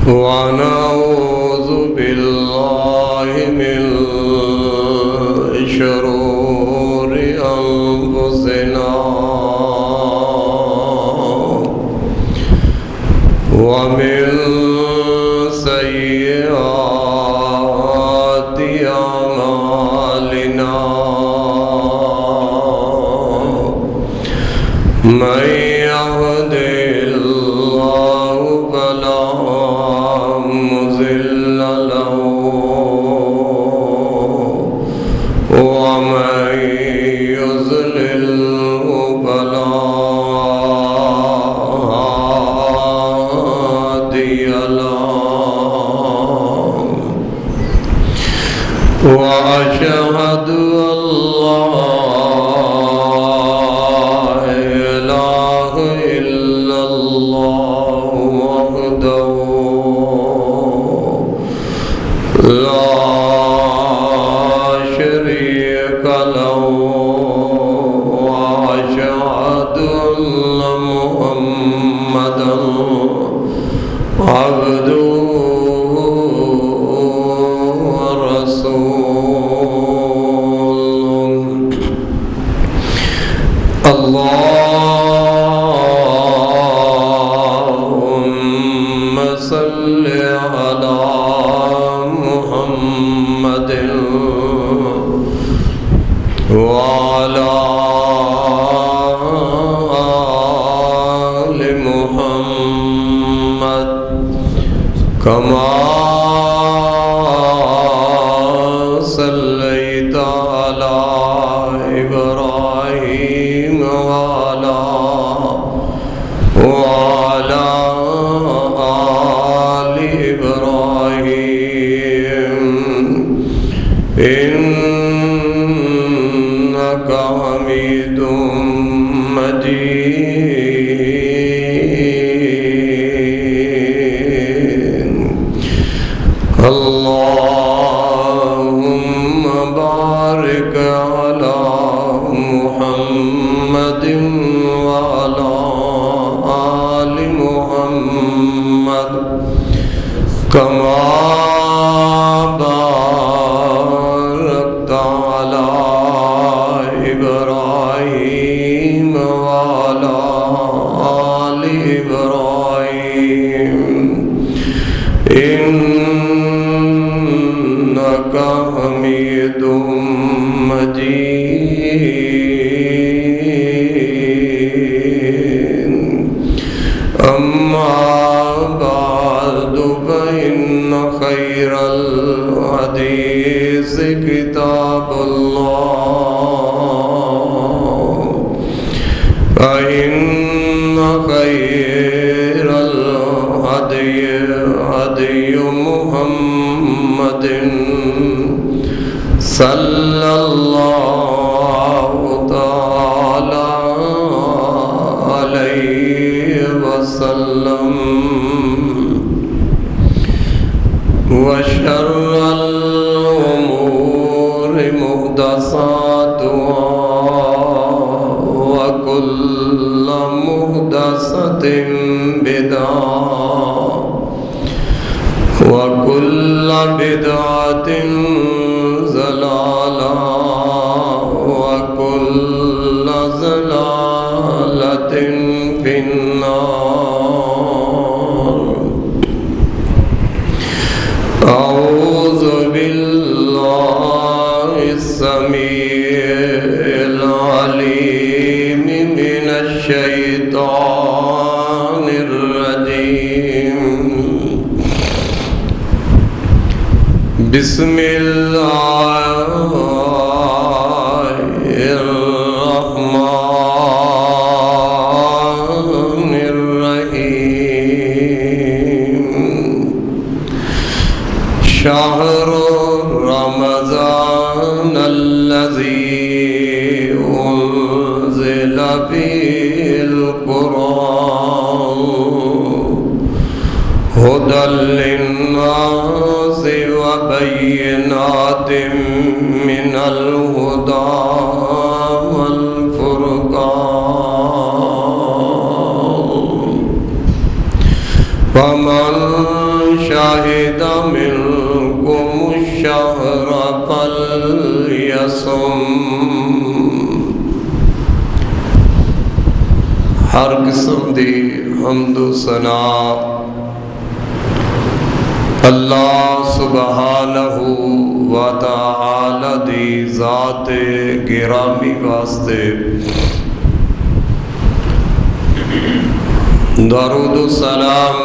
ونعوذ بالله من شرور أنفسنا ومن سيئات أعمالنا من يهده الله فلا مضل له ومن يضلله فلا هادي له وأشهد أن لا إله إلا الله وحده لا شريك له وأشهد أن محمدا عبده ورسوله اللهم صل على محمد وعلى آل محمد كما صليت على إبراهيم وعلى آل إبراهيم إنك حميد مجيد اللهم بارك على محمد وعلى آل محمد كما باركت على إبراهيم وعلى آل إبراهيم إنك حميد مجيد أما بعد فإن خير الحديث كتاب الله فإن خير الهدي هدي محمد صلى الله تعالى عليه وسلم وشر الأمور محدثاتها وكل محدثة بدعة وكل بدعة ضلالة وكل ضلالة في النار أعوذ بالله السميع العليم من الشيطان الرجيم بسم الله الرحمن الرحيم شهر رمضان الذي أنزل فيه القرآن هدى للناس وبينات من الهدى والفرقان فمن شهد منكم الشهر فليصم. ہر قسم دی حمد و ثنا اللہ سبحانہ و تعالی دی ذات گرامی واسطے. درود و سلام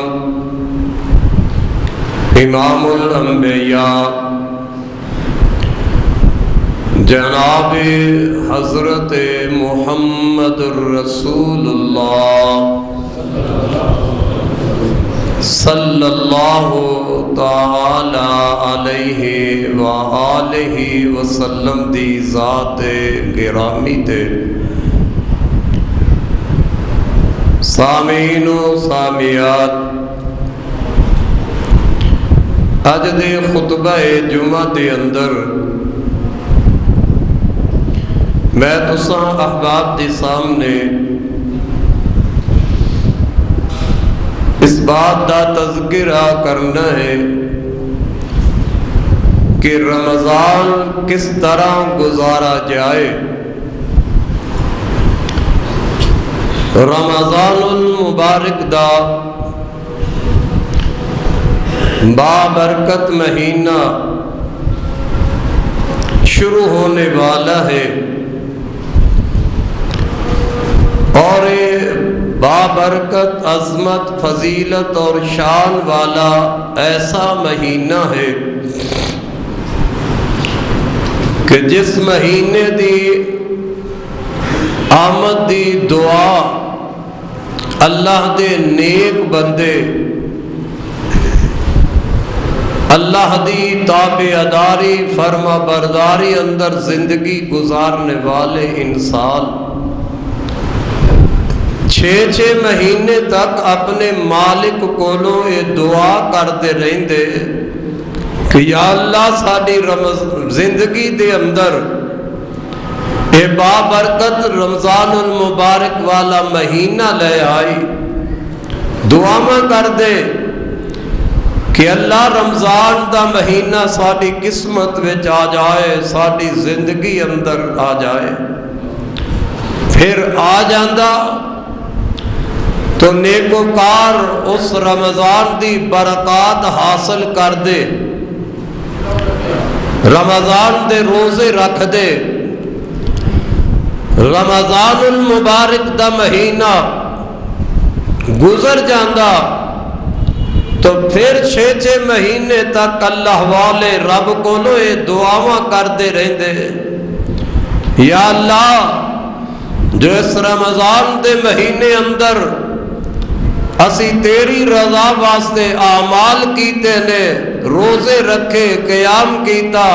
امام الانبیاء جناب حضرت محمد رسول اللہ صلی اللہ تعالی علیہ وآلہ وسلم دی ذات گرامی تے. سامعین و سامعات، اج دے خطبہ جمعہ دے اندر میں تساں احباب دے سامنے اس بات دا تذکرہ کرنا ہے کہ رمضان کس طرح گزارا جائے. رمضان المبارک دا بابرکت مہینہ شروع ہونے والا ہے اور بابرکت عظمت فضیلت اور شان والا ایسا مہینہ ہے کہ جس مہینے دی آمد دی دعا اللہ دے نیک بندے اللہ دی تابعداری فرما برداری اندر زندگی گزارنے والے انسان 6 مہینے تک اپنے مالک کولوں یہ دعا کرتے رہندے کہ یا اللہ ساری زندگی دے اندر اے بابرکت رمضان المبارک والا مہینہ لے آئی. دعاواں کر دے کہ اللہ رمضان دا مہینہ ساری قسمت وچ آ جائے، ساری زندگی اندر آ جائے. پھر آ جاندہ تو نیکوکار اس رمضان دی برکات حاصل کر دے، رمضان دے روزے رکھ دے. رمضان المبارک دا مہینہ گزر جاندہ تو پھر 6 مہینے تک اللہ والے رب کولو یہ دعاواں کرتے رہندے یا اللہ جو اس رمضان دے مہینے اندر اسی تیری رضا واسطے اعمال کیتے نے، روزے رکھے، قیام کیتا،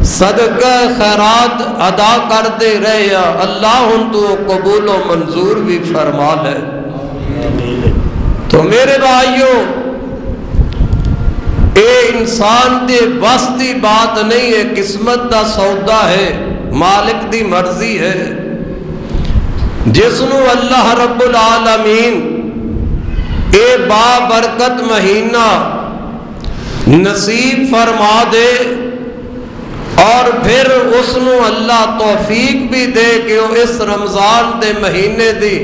صدقہ خیرات ادا کرتے رہے، اللہ ان تو قبول و منظور بھی فرما لے. تو میرے بھائیوں، اے انسان دے بس دی بات نہیں ہے، قسمت دا سودا ہے، مالک دی مرضی ہے. جس نو اللہ رب العالمین اے بابرکت مہینہ نصیب فرما دے اور پھر اس نو اللہ توفیق بھی دے کہ وہ اس رمضان دے مہینے دی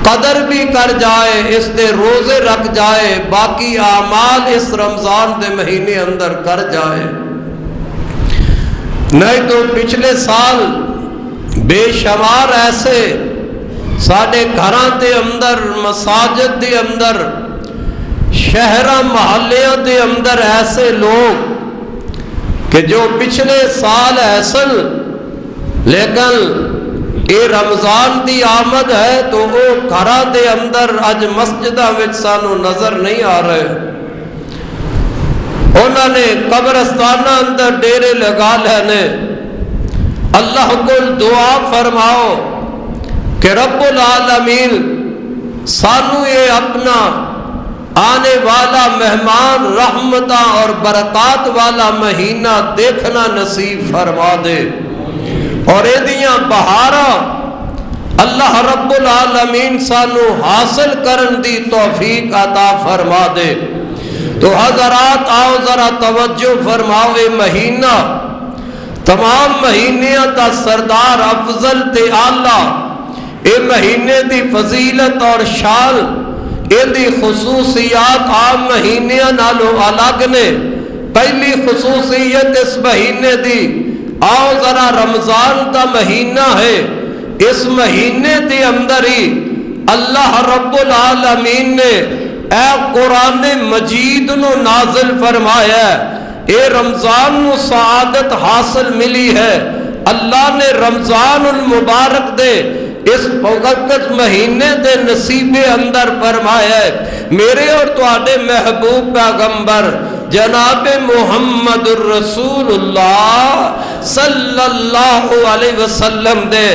قدر بھی کر جائے، اس دے روزے رکھ جائے، باقی اعمال اس رمضان دے مہینے اندر کر جائے. نہیں تو پچھلے سال بے شمار ایسے ساڑھے گھراں دے اندر، مساجد دے اندر، شہراں محلیاں دے اندر ایسے لوگ کہ جو پچھلے سال ایسن لیکن اے رمضان دی آمد ہے تو وہ گھراں دے اندر اج مسجداں وچ سانو نظر نہیں آ رہے. انہوں نے قبرستانہ اندر ڈیرے لگا لینے. اللہ کو دعا فرماؤ کہ رب العالمین سانو یہ اپنا آنے والا مہمان رحمتاں اور برکات والا مہینہ دیکھنا نصیب فرما دے اور ایدیاں بہاراں اللہ رب العالمین سانو حاصل کرن دی توفیق عطا فرما دے۔ تو حضرات آؤ ذرا توجہ فرماؤ، اے مہینہ تمام مہینیاں دا سردار افضل تے آلہ، اے مہینے دی فضیلت اور شان، اے دی خصوصیات عام مہینیاں نالو الگ نے۔ پہلی خصوصیت اس مہینے دی، آؤ ذرا رمضان دا مہینہ ہے، اس مہینے دے اندر ہی اللہ رب العالمین نے اے قرآن مجید نو نازل فرمایا ہے۔ اے رمضان نو سعادت حاصل ملی ہے، اللہ نے رمضان المبارک دے اس مقدس مہینے دے نصیب اندر فرمایا ہے۔ میرے اور تواڈے محبوب پیغمبر جناب محمد الرسول اللہ صلی اللہ علیہ وسلم دے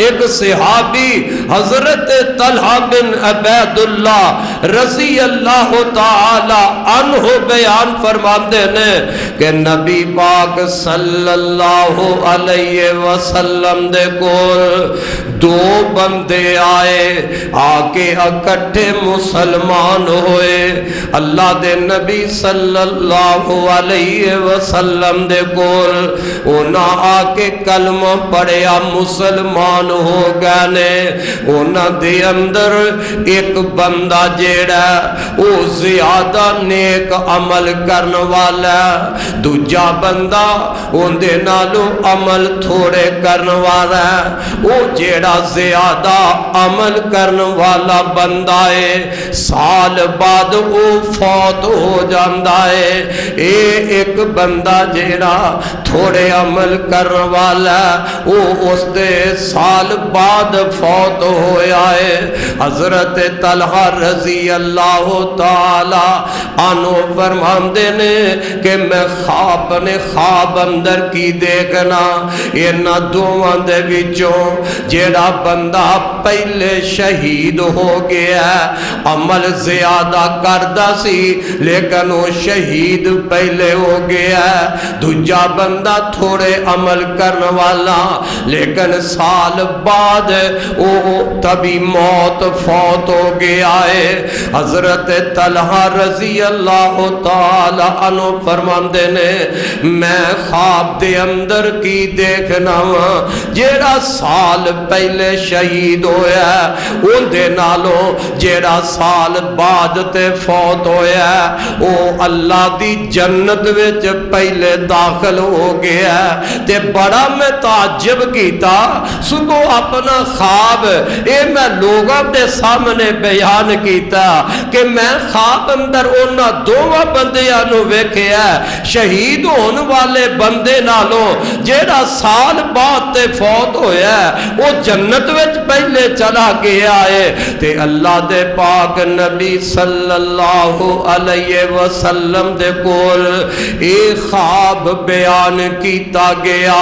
ایک صحابی حضرت طلحہ بن عبید اللہ رضی اللہ تعالی عنہ بیان فرماندے نے کہ نبی پاک صلی اللہ علیہ وسلم دے کول دو بندے آئے، آکے اکٹھے مسلمان ہوئے۔ اللہ دے نبی صلی اللہ علیہ وسلم دے کول اونا آکے کلمہ پڑھیا، مسلمان ہو گئے۔ اونا دے اندر ایک بندہ جیڑا او زیادہ نیک عمل کرن والا، دوجا بندہ اون دے نالو عمل تھوڑے کرن والا۔ او جیڑا زیادہ عمل کرن والا بندہ ہے، سال بعد او فوت ہو جاندا ہے۔ اے ایک بندہ جیڑا تھوڑے عمل کرن والا او اس دے سال بعد فوت ہویا ہے۔ حضرت طلحہ رضی اللہ تعالی عنہ فرماندے نے کہ میں خواب اندر کی دیکھنا، انہاں دوواں دے وچوں جیڑا بندہ پہلے شہید ہو گیا، عمل زیادہ کردہ سی لیکن وہ شہید پہلے ہو گیا، دوجا بندہ تھوڑے عمل کرنے والا لیکن سال بعد وہ تبھی موت فوت ہو گیا ہے۔ حضرت طلحہ رضی اللہ تعالی عنہ فرماندے نے میں خواب دے اندر کی دیکھنا جیڑا سال پہلے شہید ہویا ان دے نالوں جیڑا سال بعد تے فوت ہویا او اللہ دی جنت وچ پہلے داخل ہو گیا۔ تے بڑا میں تعجب کیتا، صبح اپنا خواب اے میں لوگوں دے سامنے بیان کیتا کہ میں خواب اندر انہاں دوواں بندیاں نو ویکھیا شہید ہون والے بندے نالوں جیڑا سال بعد تے فوت ہویا وہ جنت وچ پہلے چلا گیا ہے۔ تے اللہ دے پاک نبی صلی اللہ علیہ وسلم دے کول اے خواب بیان کیتا گیا۔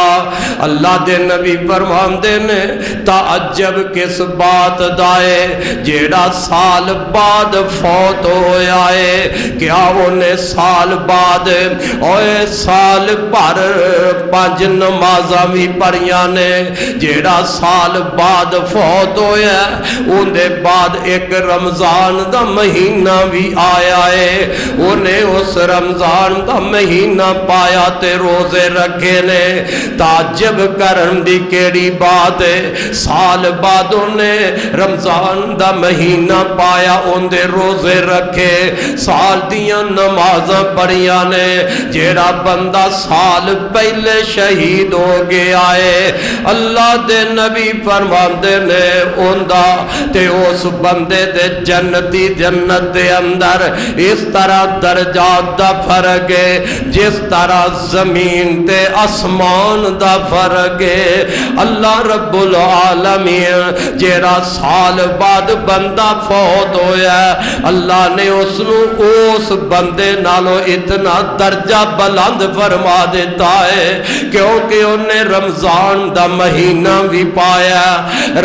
اللہ دے نبی فرماندے نے تعجب کس بات دائے جیڑا سال بعد فوت ہویا ہے، کیا انہیں سال بعد اوے سال پر 5 نمازاں بھی پڑھیاں نے، جیڑا سال بعد فوت ہویا ان دے بعد ایک رمضان دا مہینہ بھی آیا ہے، انہیں اس رمضان دا مہینہ پایا تے روزے رکھے نے۔ تعجب کرن دی کیڑی بات ہے، سال بعد انہیں رمضان دا مہینہ پایا ان دے روزے رکھے، سال دیاں نمازاں پڑھیاں نے۔ جیڑا بندہ سال پہلے شہید ہو گیا ہے، اللہ دے نبی فرماندے نے اوندا تے اس بندے دے جنتی جنت دے اندر اس طرح درجات دا فرق ہے جس طرح زمین تے آسمان دا فرق ہے۔ اللہ رب العالمین جیڑا سال بعد بندہ فوت ہویا ہے، اللہ نے اس نو اس بندے نالو اتنا درجہ بلند فرما دیتا ہے کیونکہ انہیں رمضان دا مہینہ بھی پایا،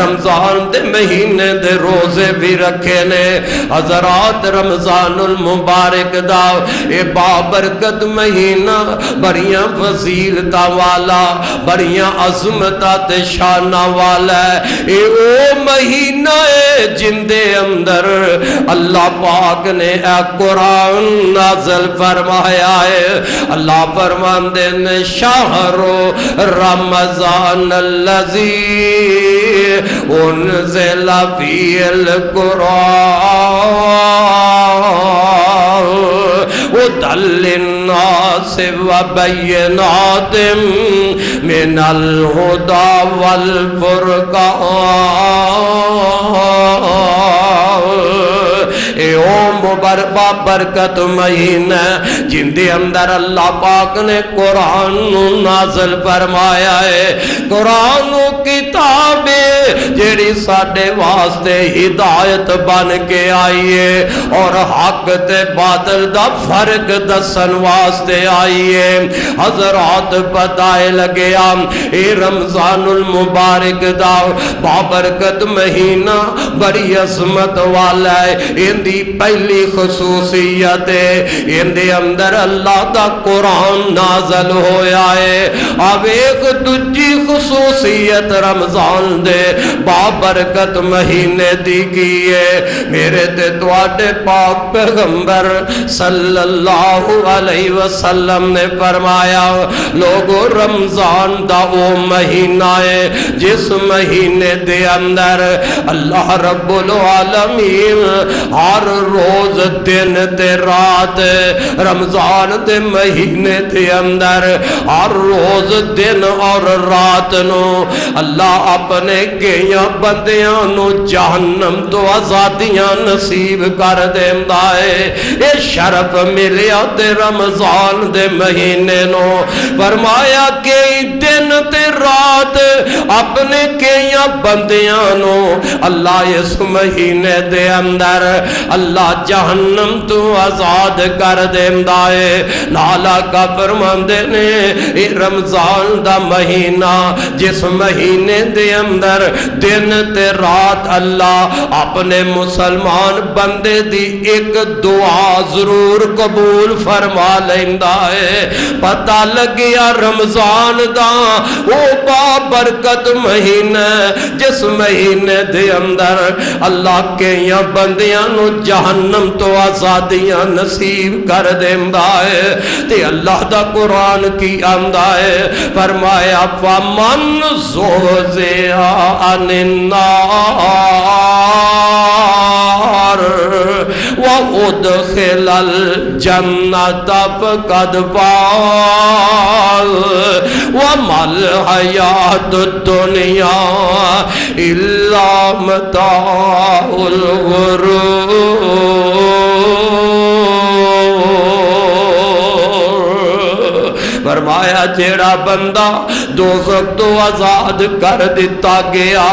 رمضان دے مہینے دے روزے بھی رکھے نے۔ حضرات رمضان المبارک دا اے بابرکت مہینہ بڑیاں فضیلتاں والا بڑیاں عظمتاں تے شاناں والا ہے اے او مہینہ ہے جن دے اندر اللہ پاک نے اے قرآن نازل فرمایا ہے اللہ فرماندے نے شہر رمضان الذی انزل فیہ القرآن هدی للناس وبینات من الہدی والفرقان اے او برکت مہینہ جن دے اندر اللہ پاک نے قرآن نازل فرمایا ہے قرآن کتاب جیڑی ساڈے واسطے ہدایت بن کے آئی ہے اور حق تے باطل دا فرق دسن واسطے آئی ہے حضرات پتہ لگیا اے رمضان المبارک دا بابرکت مہینہ بڑی عظمت والا ہے ان دی پہلی خصوصیت ہے ان دے اندر اللہ دا قرآن نازل ہویا ہے اب ایک دجی خصوصیت رمضان دے بابرکت مہینے دی کی ہے میرے تے تواڈے پاک پیغمبر صلی اللہ علیہ وسلم نے فرمایا لوگو رمضان دا وہ مہینہ ہے جس مہینے دے اندر اللہ رب العالمین ہر روز دن تے رات رمضان دے مہینے دے اندر ہر روز دن اور رات نو اللہ اپنے گئیاں بندیاں نو جہنم تو آزادیاں نصیب کر دیندا ہے اے شرف ملیا تے رمضان دے مہینے نو فرمایا کہ دن تے رات اپنے گئیاں بندیاں نو اللہ اس مہینے دے اندر اللہ جہنم تو آزاد کر دیندا ہے نالا کا فرماندے نے اے رمضان دا مہینہ جس مہینے دے اندر دن تے رات اللہ اپنے مسلمان بندے دی ایک دعا ضرور قبول فرما لیندا ہے پتہ لگیا رمضان دا او بابرکت مہینہ جس مہینے دے اندر اللہ کے یا بندیاں نو جہنم تو آزادیاں نصیب کر دیندا ہے تے اللہ دا قرآن کی آندا ہے فرمایا فمن زحزح عن النار وادخل الجنۃ فقد فاز وما الحیاۃ الدنیا الا متاع الغرور فرمایا جیڑا بندہ دوزخ تو آزاد کر دیتا گیا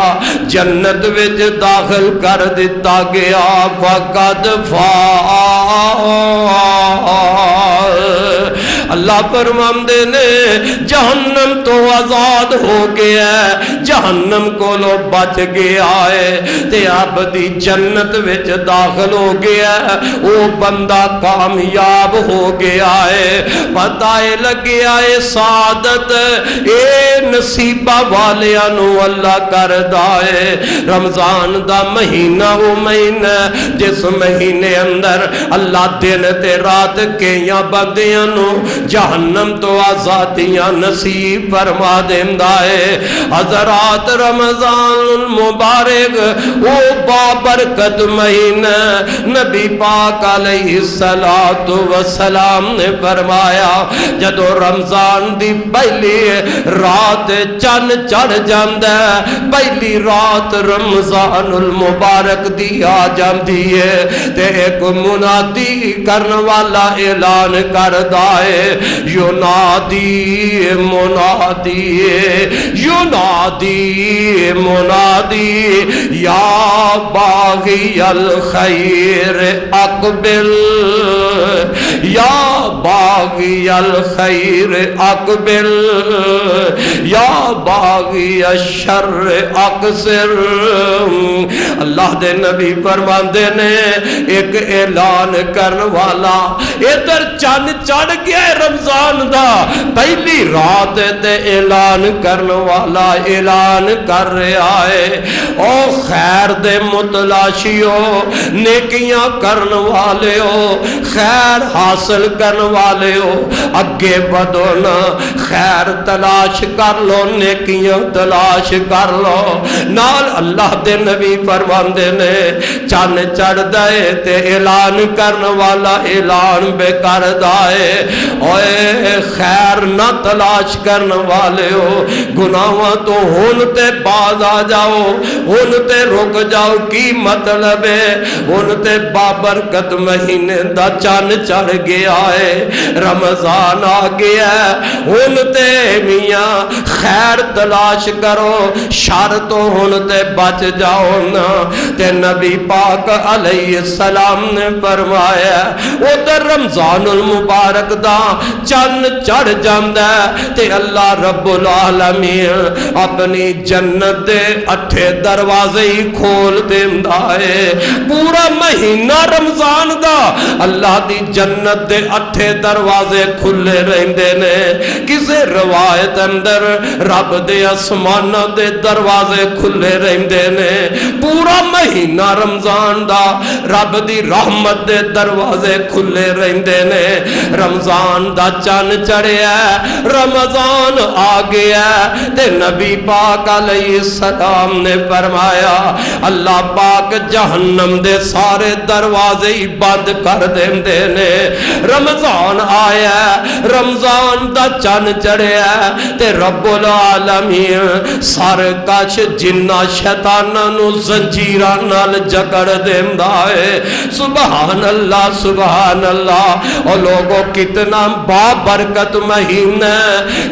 جنت وچ داخل کر دیتا گیا فقد فاز اللہ فرماندے نے جہنم تو آزاد ہو گیا جہنم کو لو بچ گیا ہے تے ابدی جنت وچ داخل ہو گیا او بندہ کامیاب ہو گیا ہے پتہ لگیا ہے سعادت اے نصیبہ والیاں نو اللہ کردا ہے رمضان دا مہینہ وہ مہینہ جس مہینے اندر اللہ دن تے رات کئیاں بندیاں نو جہنم تو آزادیاں نصیب فرما دیندا ہے حضرات رمضان المبارک او بابرکت مہینہ نبی پاک علیہ السلام نے فرمایا جدو رمضان دی پہلی رات چن چڑھ جاندا ہے پہلی رات رمضان المبارک دی آ جاندی ہے تے ایک منادی کرن والا اعلان کردا ہے ینادی منادی ینادی منادی یا باغی الخیر اقبل یا باغی الخیر اقبل یا باغی الشر اقصر۔ اللہ دے نبی فرماندے نے ایک اعلان کرن والا ادھر چند چڑھ گیا ہے رمضان دا پہلی رات تے اعلان کرن والا اعلان کر رہا ہے او خیر دے متلاشیو نیکیاں کرن والے ہو خیر حاصل کرن والے ہو اگے بدو نا خیر تلاش کر لو نیکیاں تلاش کر لو نال اللہ دے نبی فرماندے نے چن چڑھ دے تے اعلان کرن والا اعلان بے کر دائے اوے خیر نہ تلاش کرن والے ہو گناہاں تو ہن تے باز آ جاؤ ہن تے رک جاؤ کی مطلب ہے ہن تے بابرکت مہینے دا چن چڑھ گیا ہے رمضان آ گیا ہے ہن تے میاں خیر تلاش کرو شر تو ہن تے بچ جاؤ نا تے نبی پاک علیہ السلام نے فرمایا ادھر رمضان المبارک دا چن چڑھ جاندا ہے تے اللہ رب العالمین اپنی جنت دے 8 دروازے ہی کھول دیندا ہے پورا مہینہ رمضان دا اللہ دی جنت دے 8 دروازے کھلے رہندے نے کسے روایت اندر رب دے آسمان دے دروازے کھلے رہندے نے پورا مہینہ رمضان دا رب دی رحمت دے دروازے کھلے رہندے نے رمضان دا چن چڑھیا رمضان آ گیا تے نبی پاک علیہ السلام نے فرمایا اللہ پاک جہنم دے سارے دروازے ہی بند کر دیندے نے رمضان آیا رمضان دا چن چڑھیا تے رب العالمین سر کش جنہ شیطاناں نو زنجیراں نال جکڑ دیندا ہے سبحان اللہ اور لوگوں کتنا بابرکت مہینہ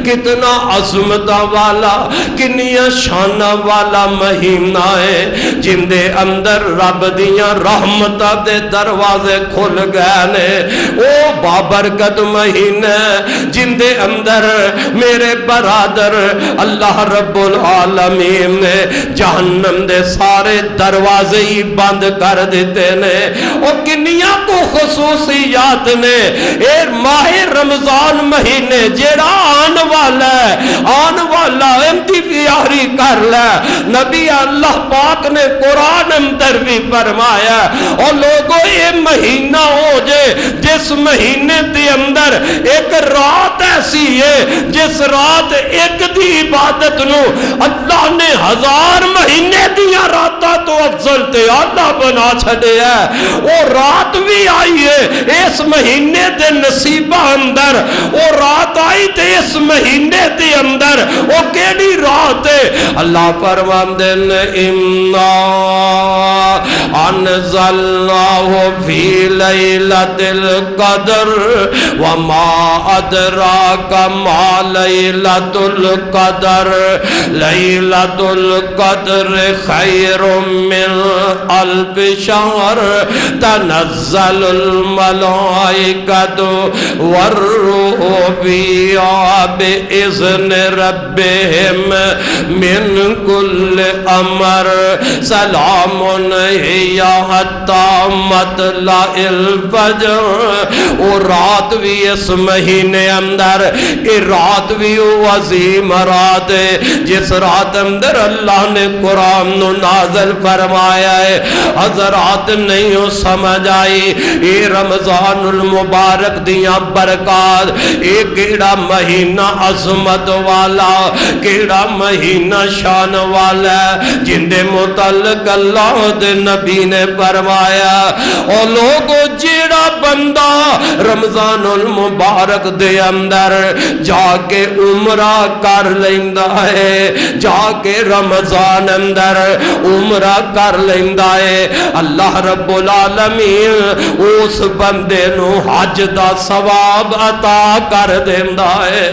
کتنا عظمت والا کنیا شان والا مہینہ ہے جن دے اندر رب دیاں رحمتاں دے دروازے کھل گئے نے او بابرکت مہینہ جن دے اندر میرے برادر اللہ رب العالمین نے جہنم دے سارے دروازے ہی بند کر دیتے نے اور کنیاں کو خصوصیات نے اے ماہ رمضان مہینے جیڑا آن والا انتظاری کر لے نبی اللہ پاک نے قرآن اندر بھی فرمایا اور لوگوں یہ مہینہ ہو جے جس مہینے دے اندر ایک رات ایسی ہے جس رات ایک دی عبادت نو اللہ نے 1000 مہینے دیا راتاں تو افضل تے آدھا بنا چھڑے ہے وہ رات بھی آئی ہے اس مہینے دے نصیبہ اندر وہ رات آئی تے اس مہینے دے اندر وہ کیڑی رات ہے اللہ فرماندے نے اِنَّا انزلناہ فی لیلۃ القدر وما ادراک ما لیلۃ القدر لیلۃ القدر خیر من 1000 شہر تنزل الملائکۃ والروح فیہا بإذن ربہم من کل امر سلام ہی حتی مطلع الفجر اور رات بھی اس مہینے اندر یہ رات بھی عظیم رات ہے جس رات اندر اللہ نے قرآن نو نازل فرمایا ہے حضرات نہیں ہو سمجھ آئی یہ رمضان المبارک دیاں برکات ایک کیڑا مہینہ عظمت والا کیڑا مہینہ شان والا جن دے متعلق اللہ دے نبی نے فرمایا اور لوگوں جیڑا بندہ رمضان المبارک دے اندر جا کے عمرہ کر لیندہ ہے جا کے رمضان اندر عمرہ کر لیندہ ہے اللہ رب العالمین اس بندے نو حج دا ثواب عطا کر دیندا ہے۔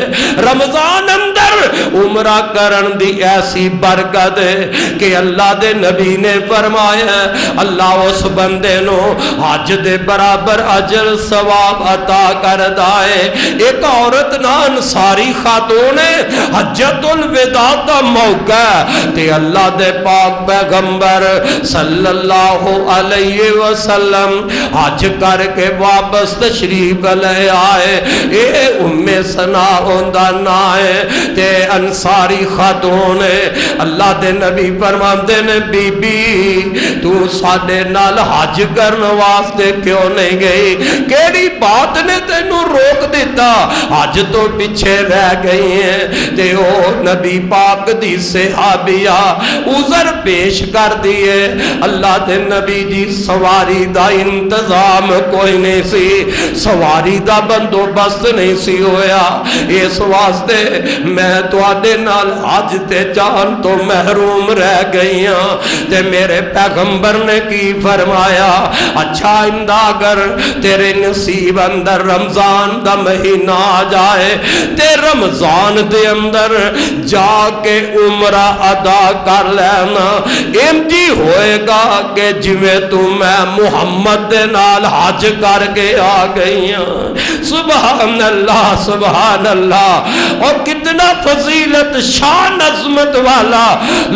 رمضان اندر عمرہ کرن دی ایسی برکت ہے کہ اللہ دے نبی نے فرمایا اللہ اس بندے نو حج دے برابر اجر ثواب عطا کردا ہے۔ ایک عورت نا انصاری خاتون ہے، حجۃ الوداع دا موقع تے اللہ دے پاک پیغمبر صلی اللہ علیہ وسلم حج کر کے واپس تشریف لے آئے۔ اے ام سنا ہوندا نا ہے تے انصاری خاتون ہے۔ اللہ دے نبی فرماندے نے بی بی تو ساڈے نال حج کرن واسطے کیوں نہیں گئی؟ کیڑی بات نے تینوں روک دیتا؟ حج تو پیچھے رہ گئی ہیں۔ تے او نبی پاک دی صحابیہ عذر پیش کر دیے۔ اللہ دے نبی جی سواری دا انتظام کوئی نہیں سی، سواری دا بندوبست نہیں سی ہویا، اس واسطے میں تواڈے نال حج تے جان تو محروم رہ گئی ہاں۔ تے میرے پیغمبر نے کی فرمایا اچھا اندہ اگر تیرے نصیب اندر رمضان دا مہینہ آ جائے تے رمضان دے اندر جا کے عمرہ ادا کر لینا، انجی ہوئے گا کہ جویں تو میں محمد دے نال حج کر کے آ گئی ہاں۔ سبحان اللہ سبحان اللہ۔ اور کتنا فضیلت شان عظمت والا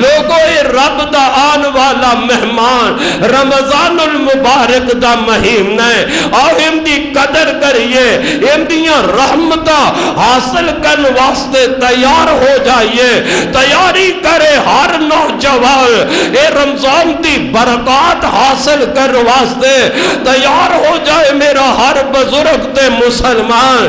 لوگوں، اے رب دا آن والا مہمان رمضان المبارک دا مہینہ ہے، اور ان دی قدر کریے، ان دیاں رحمتاں حاصل کرن واسطے تیار ہو جائیے، تیاری کرے ہر نوجوان اے رمضان دی برکات حاصل کرن واسطے تیار ہو جائے میرا ہر بزرگ تے مسلمان۔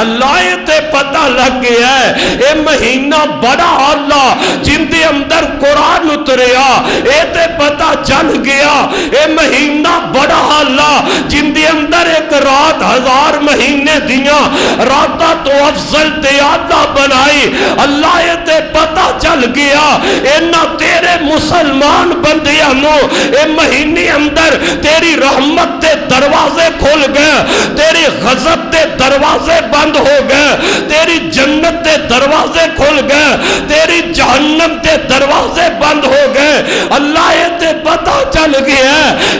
اللہ تے پتہ لگ گیا ہے اے مہینہ بڑا اللہ جن دے اندر قرآن اتریا، اے تے پتہ چل گیا اے مہینہ بڑا اللہ جن دے اندر ایک رات 1000 مہینے دیاں راتاں تو افضل تے آدھا بنائی۔ اللہ تے پتہ چل گیا اے نہ تیرے مسلمان بندیاں نو اے مہینے اندر تیری رحمت تے دروازے کھل گئے، تیری غضب تے دروازے بند ہو گئے، تیری جنت تے دروازے کھل گئے، تیری جہنم تے دروازے بند ہو گئے۔ اللہ تے پتہ چل گیا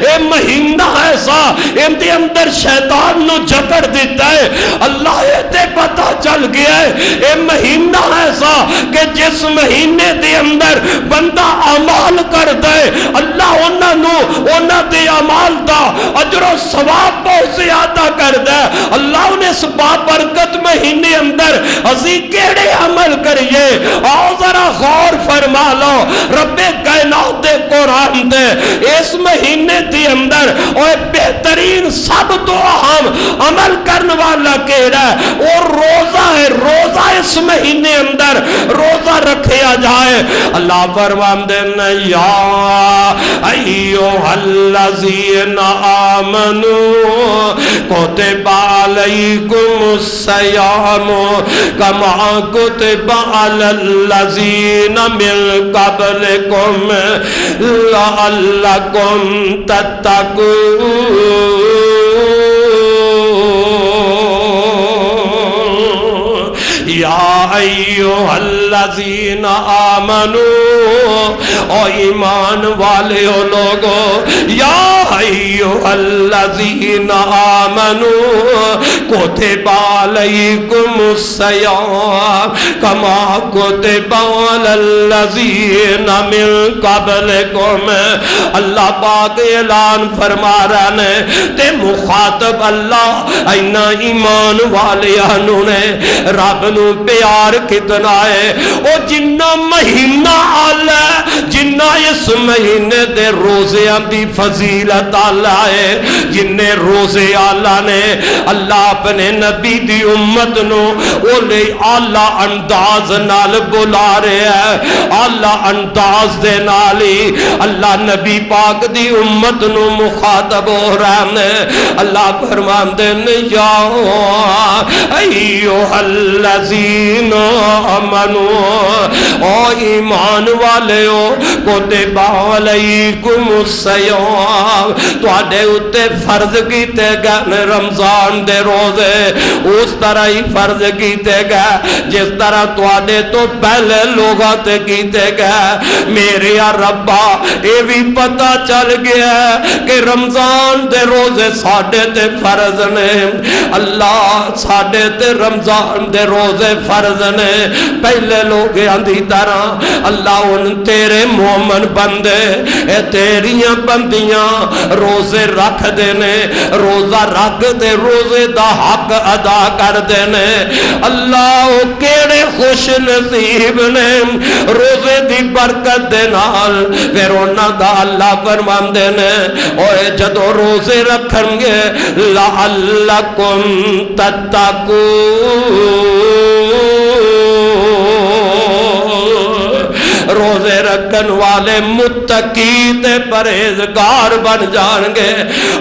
اے مہینہ ایسا ان دے اندر شیطان نو جکڑ دیتا ہے۔ اللہ تے پتہ چل گیا اے مہینہ ایسا کہ جس مہینے دے اندر بندہ اعمال کر دے اللہ انہاں دے اعمال دا اجر و ثواب بہت زیادہ کر دے۔ اللہ نے اس بابرکت مہینے اندر اسی کیڑے عمل کریے؟ آؤ ذرا غور فرما لو، رب کائنات دے قرآن دے اس مہینے دے اندر اور بہترین سب تو اہم عمل کرنے والا کیڑا ہے؟ اور روزہ ہے۔ روزہ اس مہینے اندر روزہ رکھیا جائے۔ اللہ فرماندے نے یا ایھا الذین آمنوا کتب علیکم الصیام کما کتب علی الذین من قبلکم لعلکم تتقون۔ یا ایھا الذین آمنوا، او ایمان والے ہو لوگو، یا ایھا الذین آمنوا کتب علیکم الصیام کما کتب علی الذین من قبلکم۔ اللہ پاک اعلان فرما رہے ہیں تے مخاطب اللہ اینا ایمان والے انہوں نے رب نو پیار کتنا ہے، او جنہ مہینہ آلہ جنہ اس مہینے دے روزے دی فضیلت آلہ ہے، جنہیں روزے آلہ نے اللہ اپنے نبی دی امت نو اولے آلہ انداز نال بلا رہے ہیں، آلہ انداز دے نالی اللہ نبی پاک دی امت نو مخاطب ہو رہے ہیں۔ اللہ فرماندے نے یا ایھا الذین آمنوا، او ایمان والے ہو کتب علیکم الصیام، تواڈے اُتے فرض کیتے گئے رمضان دے روزے اس طرح ہی فرض کیتے گئے جس طرح تواڈے تو پہلے لوگاں تے کیتے گئے میرے یا ربا اے بھی پتہ چل گیا کہ رمضان دے روزے ساڈے تے فرض نے اللہ ساڈے تے رمضان دے روزے فرض نے پہلے لوگاں دی طرح اللہ ان تیرے مومن بندے اے تیریاں بندیاں روزے رکھ دینے روزہ رکھ دے روزے دا حق ادا کر دینے اللہ او کیڑے خوش نصیب نے روزے دی برکت دے نال پھر انہاں دا اللہ فرماندے نے اوے جدوں روزے رکھن گے لعلکم تتقون روزے رکھن والے متقی تے پرہیزگار بن جان گے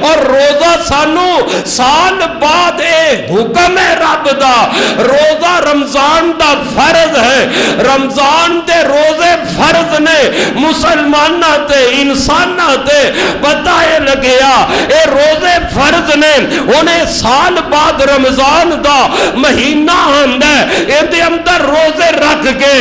اور روزہ سانو سال بعد حکم ہے رب دا روزہ رمضان دا فرض ہے رمضان دے روزے فرض نے مسلمانہ تے انسانہ تے پتہ لگیا اے روزے فرض نے انہیں سال بعد رمضان دا مہینہ آندا ہے ان دے اندر روزے رکھ کے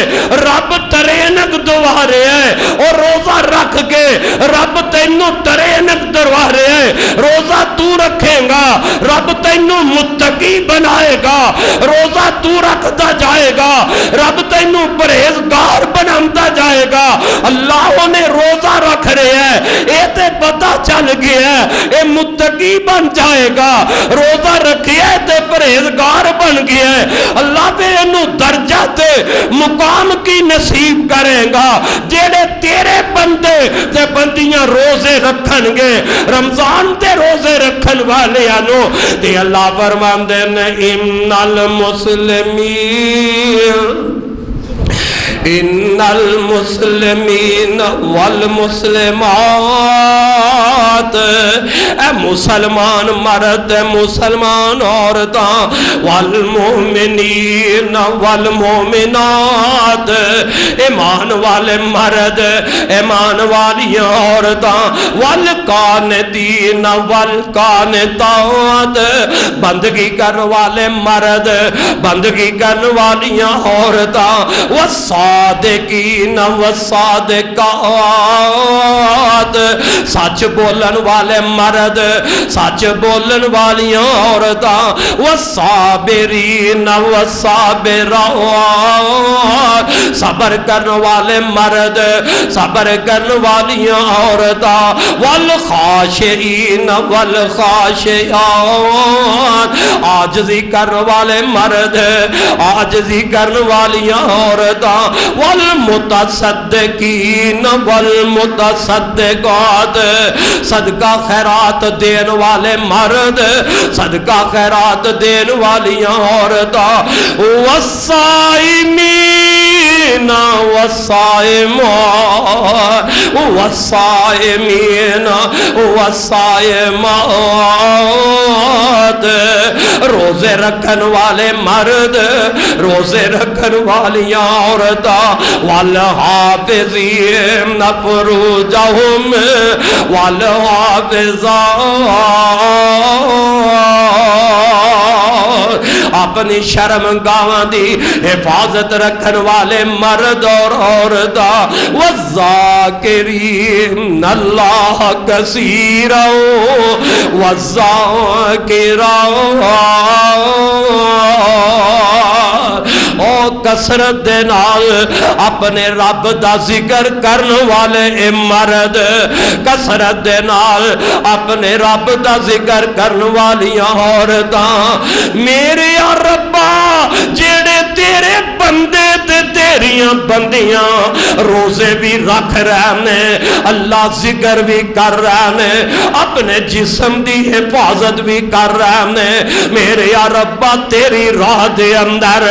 رب ترینک دعا رہے ہیں اور روزہ رکھ کے رب تینوں ترینک دعا رہے ہیں روزہ تو رکھے گا رب تینوں متقی بنائے گا روزہ تو رکھتا جائے گا رب تینوں پرہیزگار بناتا جائے گا اللہ انہیں روزہ رکھ رہے ہیں اے تے پتہ چل گیا ہے اے متقی بن جائے گا روزہ رکھیا تے پرہیزگار بن گیا ہے اللہ تے انہوں درجہ تے مقام کی نصیب کرے گا جیڑے تیرے بندے تے بندیاں روزے رکھن گے رمضان تے روزے رکھن والے آنو تے اللہ فرماندے نے ان المسلمین ان المسلمین والمسلمات اے مسلمان مرد مسلمان عورتاں والمؤمنین والمؤمنات ایمان والے مرد ایمان والی عورتاں والقانتین والقانتات بندگی کرنے والے مرد بندگی کرنے والی عورتاں والصادقین والصادقات سچ بولن والے مرد سچ بولن والی عورتاں والصابرین والصابرات صبر کرنے والے مرد صبر کرنے والی عورتاں والخاشعین والخاشعات عاجزی کرنے والے مرد عاجزی کرنے والی عورتاں والمتصدقین والمتصدقات صدقہ خیرات دین والے مرد صدقہ خیرات دین والی عورتاں والصائمین والصائمات والصائمین والصائمات روزے رکھن والے مرد روزے رکھن والی عورتاں والحافظین فروجہم والحافظات اپنی شرمگاہاں دی حفاظت رکھن والے مرد اور عورتاں والذاکرین اللہ کثیرا والذاکرات او کثرت دے نال اپنے رب دا ذکر کرن والے اے مرد کثرت دے نال اپنے رب دا ذکر کرن والی عورتاں میرے ربا جیڑے تیرے بندے تے تیریاں بندیاں روزے بھی رکھ رہنے اللہ ذکر بھی کر رہنے اپنے جسم دی حفاظت بھی کر رہنے میرے ربا تیری راہ دے اندر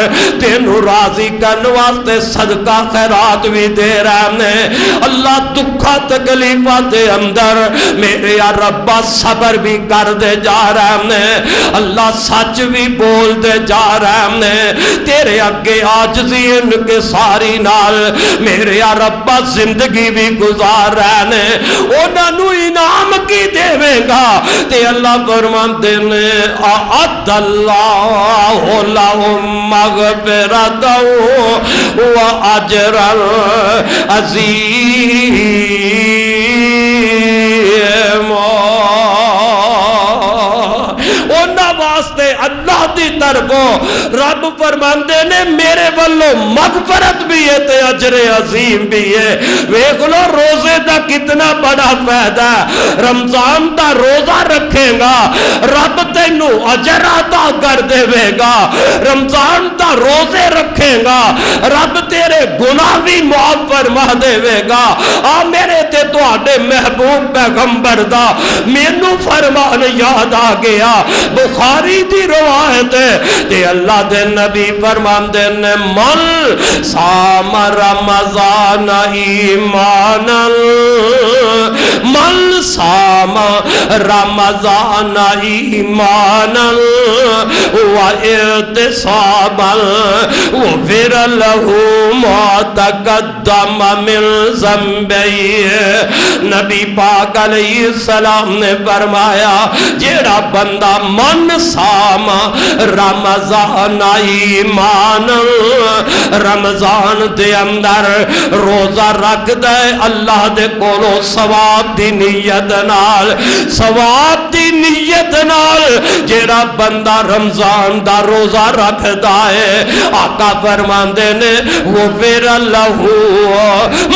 مینوں راضی کرن واسطے صدقہ خیرات بھی دے رہے ہیں اللہ دکھا تکلیفاں دے اندر میرے یا ربا صبر بھی کر دے جا رہے ہیں اللہ سچ بھی بول دے جا رہے ہیں تیرے اگے عاجزی ان کے ساری نال میرے یا ربا زندگی بھی گزار رہے ہیں انہاں نو انعام کی دے گا تے اللہ فرماندے نے اعد اللہ لہم مغفرۃ و اجرا عظیما انہاں واسطے اللہ دی طرفوں رب فرماندے نے میرے والوں مغفرت بھی ہے تے اجر عظیم بھی ہے ویکھ لو روزے دا کتنا بڑا فائدہ ہے رمضان دا روزہ رکھے گا رب تینوں اجر عطا کر دے گا رمضان دا روزے رکھے گا رب تیرے گناہ بھی معاف فرما دے گا آ میرے تے تواڈے محبوب پیغمبر دا مینوں فرمان یاد آ گیا بخاری دی روایت ہے تے اللہ دے نبی فرماندے نے من صام رمضان ایمانا من صام رمضان ایمانا و احتسابا غفر له ما تقدم من ذنبه نبی پاک علیہ السلام نے فرمایا جیڑا بندہ من صام رمضان ایمان رمضان دے اندر روزہ رکھ دے اللہ دے کولو ثواب دی نیت نال ثواب دی نیت نال جیڑا بندہ رمضان دا روزہ رکھ دائے آقا فرماندے نے غفر له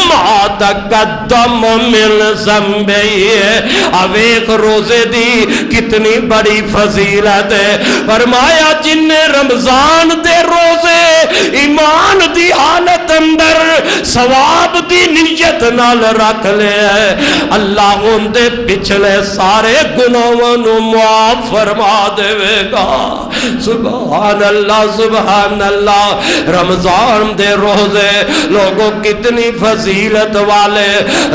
ما تقدم من ذنبه اویک روزے دی کتنی بڑی فضیلت ہے فرمایا جن نے رمضان دے روزے ایمان دی حالت اندر ثواب دی نیت نال رکھ لے اللہ ان دے پچھلے سارے گناہوں نو معاف فرما دے گا سبحان اللہ رمضان دے روزے لوگوں کتنی فضیلت والے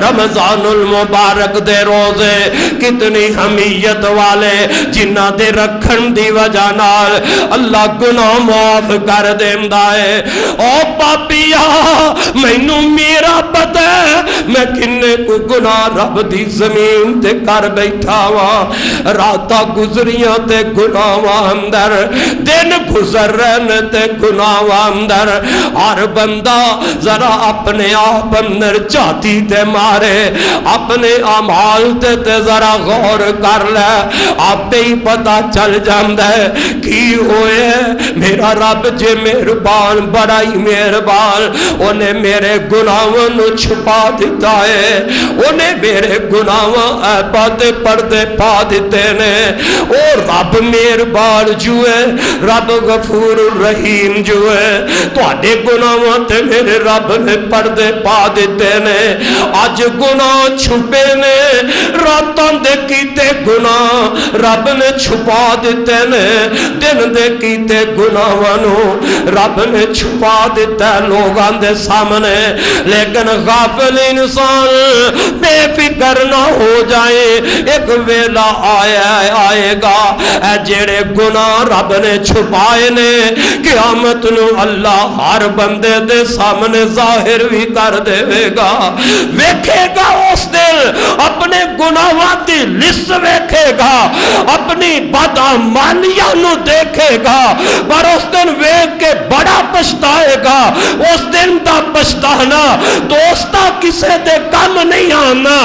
رمضان المبارک دے روزے کتنی حمیت والے جنہ دے رکھن دی وجہ نال اللہ گناہ معاف کر دیندا ہے او پاپیا مینوں میرا پتہ ہے میں کنے کو گناہ رب دی زمین تے کر بیٹھا وا راتاں گزریاں تے گناہاں اندر دن گزر رہے تے گناہاں اندر ہر بندہ ذرا اپنے آپ اندر جاتی تے مارے اپنے اعمال تے ذرا غور کر لے آپ ہی پتہ چل جاندا ہے کی ہوئے میرا رب جے مہربان بڑا ہی مہربان انہیں میرے گناہوں نو چھپا دیتا ہے انہیں میرے گناہوں ایپا دے پردے پا دیتے نے او رب مہربان جو ہے رب غفور الرحیم جو ہے تو آڈے گناہوں تے میرے رب نے پردے پا دیتے نے آج گناہ چھپے نے راتاں دے کیتے گناہ رب نے چھپا دیتے نے دن دے کیتے گناہوں رب نے چھپا دیتا ہے لوگاں دے سامنے لیکن غافل انسان بے فکر نہ ہو جائے ایک ویلا آئے گا اے جڑے گناہ رب نے چھپائے نے قیامت نو اللہ ہر بندے دے سامنے ظاہر بھی کر دے گا ویکھے گا اس دل اپنے گناہاں دی لسٹ ویکھے گا اپنی بدعمالیاں نو دیکھے گا پر اس دن ویکھ کے بڑا پچھتائے گا اس دن دا پچھتانا دوستا کسے دے کم نہیں آنا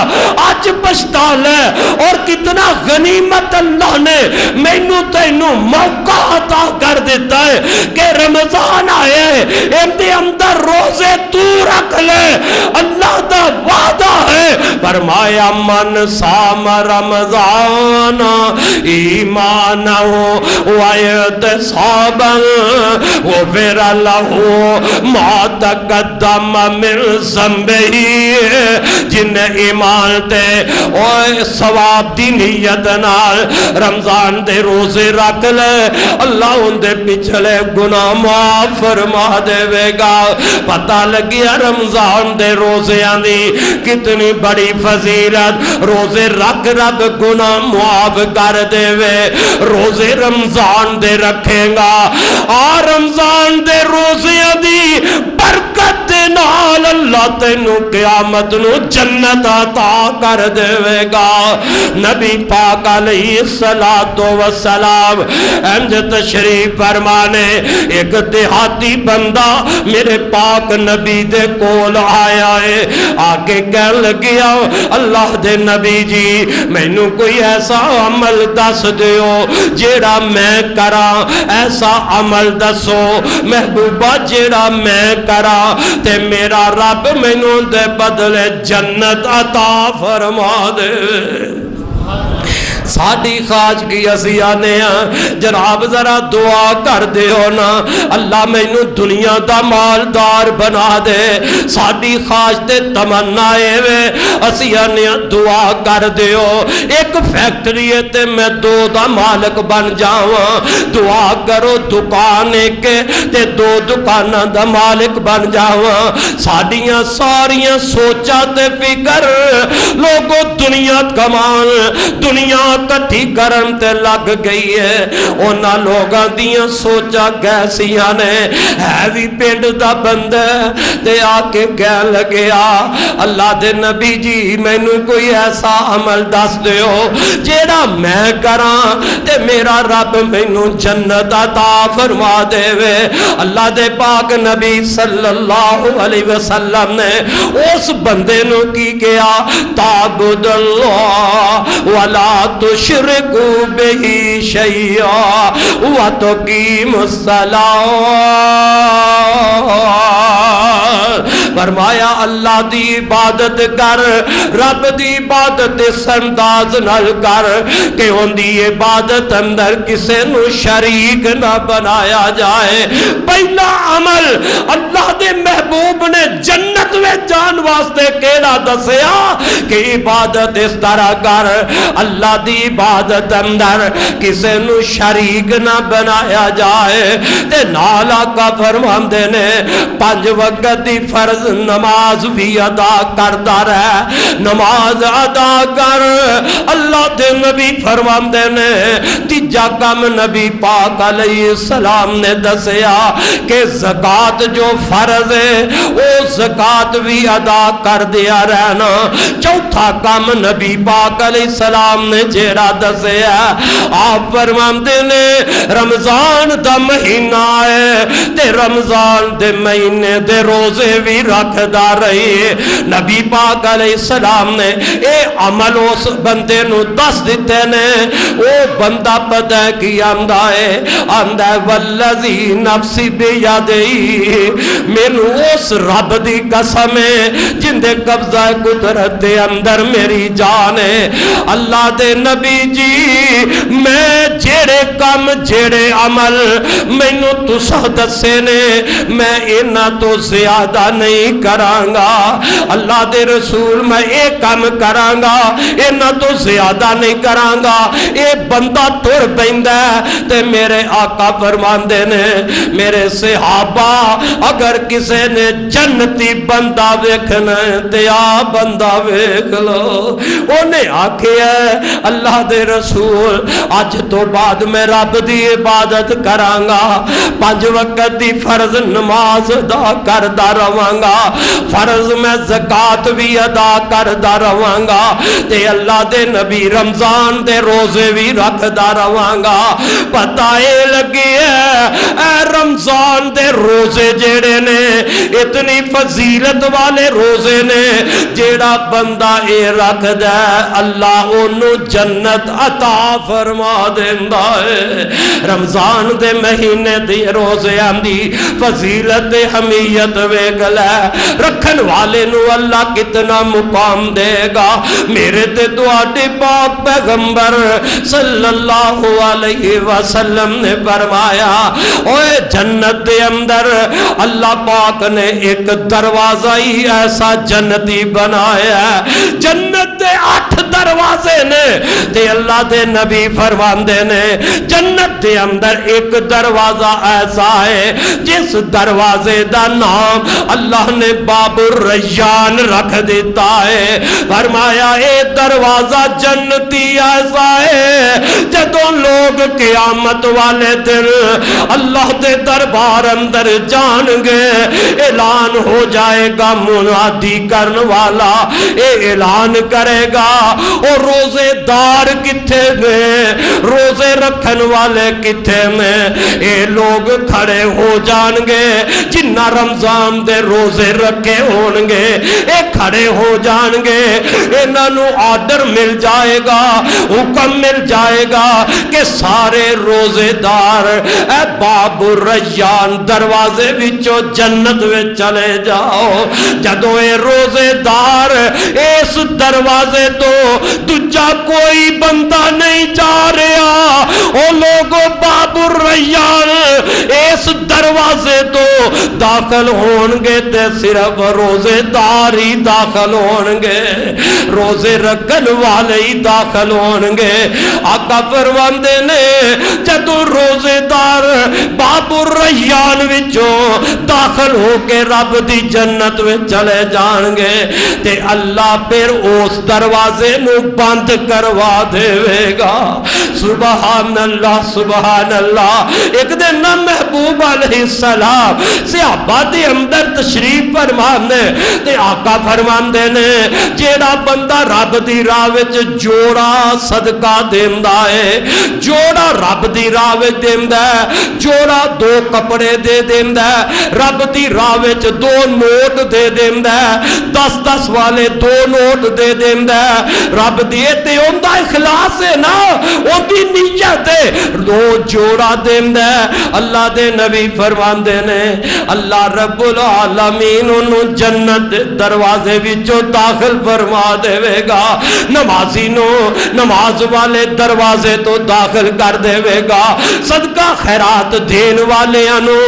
آج پچھتا لے اور کتنا غنیمت اللہ نے مینوں تینوں موقع عطا کر دیتا ہے کہ رمضان آئے ان دے اندر روزے تو رکھ لے اللہ دا وعدہ ہے فرمایا من صام رمضان ایمانا وَاحْتِسَابًا غُفِرَ لَهُ مَا تَقَدَّمَ مِنْ ذَنبِهِ بہی جن ایمان تے اور ثواب دی نیت نال رمضان دے روزے رکھ لے اللہ ان دے پچھلے گناہ معاف فرما دے گا. پتہ لگیا رمضان دے روزے آندی کتنی بڑی فضیلت. روزے رکھ رکھ گناہ معاف کر دے وے. روزے رمضان دے رکھے گا اور رمضان دے روزے آندی برکت دے نال اللہ تینو قیامت نو جنت عطا کر دے گا. نبی پاک علیہ السلام انج تشریف فرمانے ایک دیہاتی بندہ میرے پاک نبی دے کول آیا ہے. آگے کہن لگیا اللہ دے نبی جی مینوں کوئی ایسا عمل دس دیو جیڑا میں کراں. ایسا عمل دسو محبوبہ جیڑا میں کراں تے میرا رب مینوں دے بدلے جنت عطا فرما دے. ساڑی خواج کی اسی آنے ہیں جناب ذرا دعا کر دے ہونا اللہ میں انہوں دنیا دا مالدار بنا دے. ساڑی خواج تے تمنائے وے اسی آنے ہیں دعا کر دے ہو. ایک فیکٹری تے میں 2 دا مالک بن جاواں. دعا کرو دکانے کے تے 2 دکانہ دا مالک بن جاواں. ساڑیاں ساریاں سوچا تے فکر لوگوں دنیا کمان دنیا کٹھی کرن تے لگ گئی ہے. اونا لوگاں دیاں سوچا گیسیاں نے ہے بھی پینڈ دا بندہ تے آکے کہہ لگیا اللہ دے نبی جی میں نو کوئی ایسا عمل دس دیو جیڑا میں کراں تے میرا رب میں نو جنت عطا فرما دے وے. اللہ دے پاک نبی صلی اللہ علیہ وسلم نے اس بندے نو کی کیا تعبد اللہ ولا تشرکو بہی شیئا وتقیم الصلاۃ. فرمایا اللہ دی عبادت کر رب دی عبادت اس انداز نال کر کہ ان دی عبادت اندر کسے نو شریک نہ بنایا جائے. پہلا عمل اللہ دے محبوب نے جنت میں جان واسطے کیڑا دسیا کہ عبادت اس طرح کر اللہ دی عبادت اندر کسے نو شریک نہ بنایا جائے. تے نال آقا فرماندے نے 5 وقت دی فرض نماز بھی ادا کردا رہے. نماز ادا کر. اللہ دے نبی فرماندے نے تیجا کم نبی پاک علیہ السلام نے دسیا کہ زکات جو فرض ہے وہ زکات بھی ادا کر دیا رہنا. چوتھا کم نبی پاک علیہ السلام نے جیڑا دسیا آپ فرماندے نے رمضان دا مہینہ ہے تے رمضان دے مہینے دے روزے بھی رکھدا رہی. نبی پاک علیہ السلام نے اے عمل اس بندے نو دس دیتے نے. او بندہ پتہ کی آندہ ہے والذی نفسی بیدی مینو اس رب دی قسم ہے جن دے قبضہ قدرت دے اندر میری جان ہے. اللہ دے نبی جی میں جیڑے کم جیڑے عمل مینو تسا دسے نے میں اینا تو زیادہ نہیں کرانگا. اللہ دے رسول میں ایک کام کرانگا اینا تو زیادہ نہیں کرانگا. اے بندہ تر پیندہ تے میرے آقا فرماندے نے میرے صحابہ اگر کسے نے جنتی بندہ ویکھنا تے آ بندہ ویکھ لو. انہیں آکھے ہے اللہ دے رسول آج تو بعد میں رب دی عبادت کرانگا 5 وقت دی فرض نماز ادا کردا رہانگا فرض میں زکات بھی ادا کردا رہانگا تے اللہ دے نبی رمضان دے روزے بھی رکھدا رہانگا. پتہ اے لگی ہے اے رمضان دے روزے جیڑے نے اتنی فضیلت والے روزے نے جیڑا بندہ اے رکھدا ہے اللہ انہوں جنت عطا فرما دیندا ہے. رمضان دے مہینے دے روزے آندی فضیلت اہمیت ویکھ لے. رکھن والے نو اللہ کتنا مقام دے گا۔ میرے تے تواڈے پاک پیغمبر صلی اللہ علیہ وسلم نے فرمایا اوے جنت دے اندر اللہ پاک نے ایک دروازہ ہی ایسا جنتی بنایا ہے، جنت دے 8 دروازے نے تے اللہ دے نبی فرماندے نے جنت دے اندر ایک دروازہ ایسا ہے جس دروازے دا نام اللہ نے باب الریان رکھ دیتا ہے۔ فرمایا اے دروازہ جنتی ایسا ہے جدوں لوگ قیامت والے دن اللہ دے دربار اندر جان گے اعلان ہو جائے گا، منادی کرن والا اے اعلان کرے گا او روزے دار کتھے میں، روزے رکھن والے کتھے میں؟ اے لوگ کھڑے ہو جان گے جنہ رمضان دے روزے رکھے ہون گے، اے کھڑے ہو جان گے، انہاں نو آرڈر مل جائے گا، حکم مل جائے گا کہ سارے روزے دار اے باب الریان دروازے وچوں جنت وچ چلے جاؤ۔ جدوں اے روزے دار اس دروازے تو دوجا کوئی بندہ نہیں جا رہا، او لوگوں باب الریان اس دروازے تو داخل ہون گے تے صرف روزے دار ہی داخل ہون گے، روزے رکھن والے ہی داخل ہون گے۔ آقا فرماندے نے جدوں روزے دار باب الریان وچوں داخل ہو کے رب دی جنت وچ چلے جان گے تے اللہ پھر اس دروازے نو بند کروا دے گا۔ سبحان اللہ سبحان اللہ۔ ایک دن محبوب علیہ السلام صحابہ دے اندر تشریف فرماندے تے آقا فرماندے نے جیڑا بندہ رب دی راہ وچ جوڑا صدقہ دیندا ہے، جوڑا رب دی راہ وچ دیندا ہے، جوڑا 2 کپڑے دے دیندا ہے، رب دی راہ وچ 2 نوٹ دے دیندا ہے، 10 والے 2 نوٹ دے دیندا ہے، رب دی تے اوندا اخلاص ہے نا، اودی نیت ہے، 2 جوڑا دیندا ہے۔ اللہ دے نبی فرماندے نے اللہ رب العالمین انہوں جنت دروازے وچوں داخل فرما دے گا، نمازی نو نماز والے دروازے تو داخل کر دے گا، صدقہ خیرات دین والے انو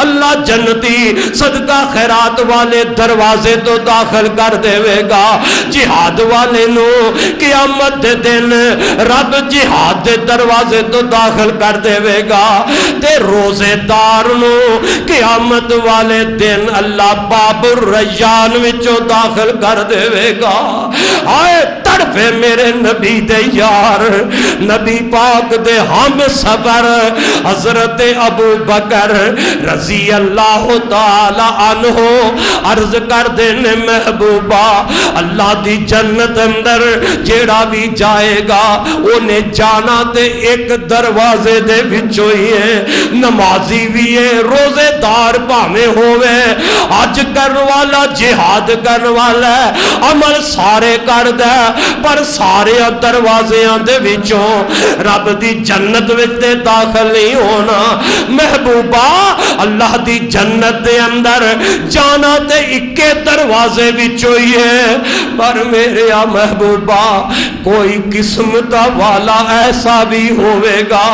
اللہ جنتی صدقہ خیرات والے دروازے تو داخل کر دے گا، جہاد والے نو قیامت دے دن رب جہاد دے دروازے تو داخل کر دے گا، تے روزے دار نو قیامت والے دن اللہ باب الریان وچوں داخل کر دے گا۔ آئے تڑپے میرے نبی دے یار، نبی پاک دے ہم سفر حضرت ابو بکر رضی اللہ تعالی عنہ عرض کر دینے محبوبہ اللہ دی جنت اندر جیڑا بھی جائے گا انہیں جانا تے ایک دروازے دے وچوں ہی ہے، نمازی بھی ہے، روزے دار پاویں ہوئے، حج کرن والا جہاد کرن والا عمل سارے کر دے پر سارے دروازیاں دے وچوں رب دی جنت وچ تے داخل نہیں ہونا۔ محبوبہ اللہ دی جنت دے اندر جانا تے اکے دروازے وچوں ہی ہے، پر میرے محبوبہ کوئی قسمت والا ایسا بھی ہوئے گا،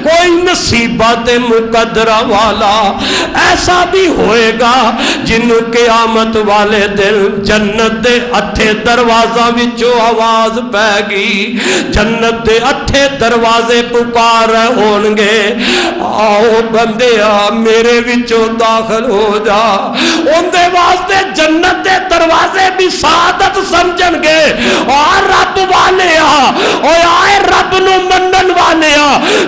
کوئی نصیبات مقدرہ والا ایسا بھی ہوئے گا جنہوں قیامت والے دل جنت دے اٹھے دروازہ وچوں آواز پہ گی، جنت دے اٹھے دروازے پکار رہے ہونگے آؤ بندیا میرے وچوں داخل ہو جا، ان دے واسطے جنت دے دروازے بھی سعادت سمجھن گے، اور رب والے اور آئے رب نو منن والے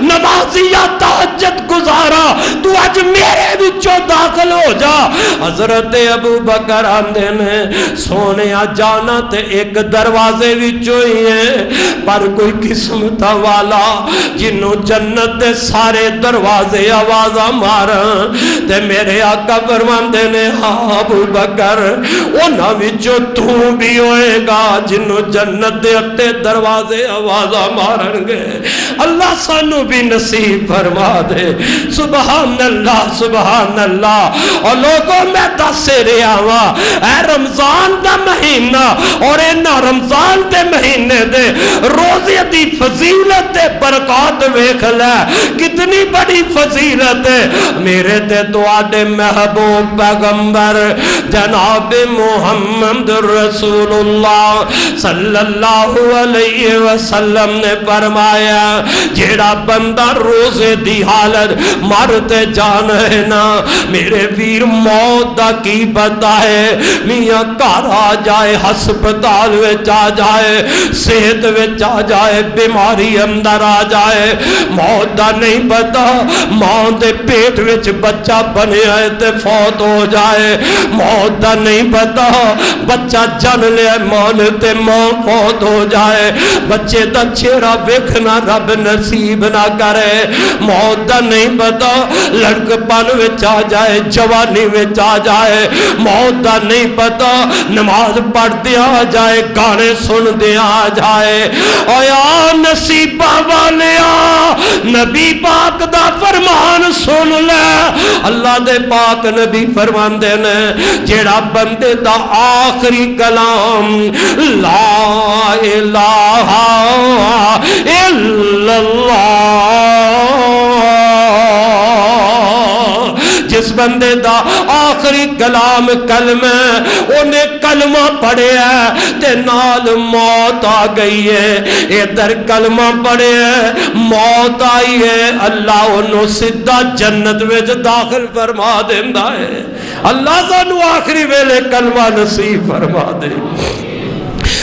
نمازیہ تہجد گزارا تو اج میرے وچوں داخل ہو جا۔ حضرت ابو بکر آندے نے سونے جانا تے ایک دروازے وچوں ہی ہے، پر کوئی قسمت والا جنوں جنت دے سارے دروازے آوازاں مارن تے میرے آقا فرماندے نے ہاں ابو بکر انہاں وچوں تو بھی ہوئے گا جنوں جنت دے اٹھے دروازے آوازاں مارن گے۔ اللہ سانو بھی نصیب فرما دے۔ سبحان اللہ سبحان اللہ۔ اور لوگوں میں دس رہا وا اے رمضان دا مہینہ اور اینا رمضان دے مہینے دے روزے دی فضیلت تے برکات ویکھ لے کتنی بڑی فضیلت ہے میرے تے تو آڈے محبوب پیغمبر جناب محمد رسول اللہ صلی اللہ علیہ وسلم نے فرمایا جیڑا بندہ روزے دی حالت مرتے جانے نا میرے ویر موت دا کی پتا ہے میاں گھر آ جائے ہسپتال وچ آ جائے صحت وچ آ جائے بیماری اندر آ جائے موت دا نہیں پتا ماں دے پیٹ وچ بچہ بنیا ہے تے فوت ہو جائے موت دا نہیں پتا بچہ جن لیا ماں تے ماں فوت ہو جائے بچے دا چہرہ ویکھنا رب نصیب نہ کرے موت دا نہیں پتا لڑکپن وچ آ جائے جوانی وچ آ جائے موت دا نہیں پتا نماز پڑھ دیا جائے گانے سن دیا جائے اویا نصیبہ والیا نبی پاک دا فرمان سن لے اللہ دے پاک نبی فرمان دے نے جیڑا بندے دا آخری کلام لا الہ الا اللہ جس بندے دا آخری کلام کلمہ انہیں کلمہ پڑھے ہے تے نال موت آ گئی ہے ادھر کلمہ پڑھے ہے موت آئی ہے اللہ انہوں سدھا جنت وچ داخل فرما دیندا ہے اللہ سانو آخری ویلے کلمہ نصیب فرما دے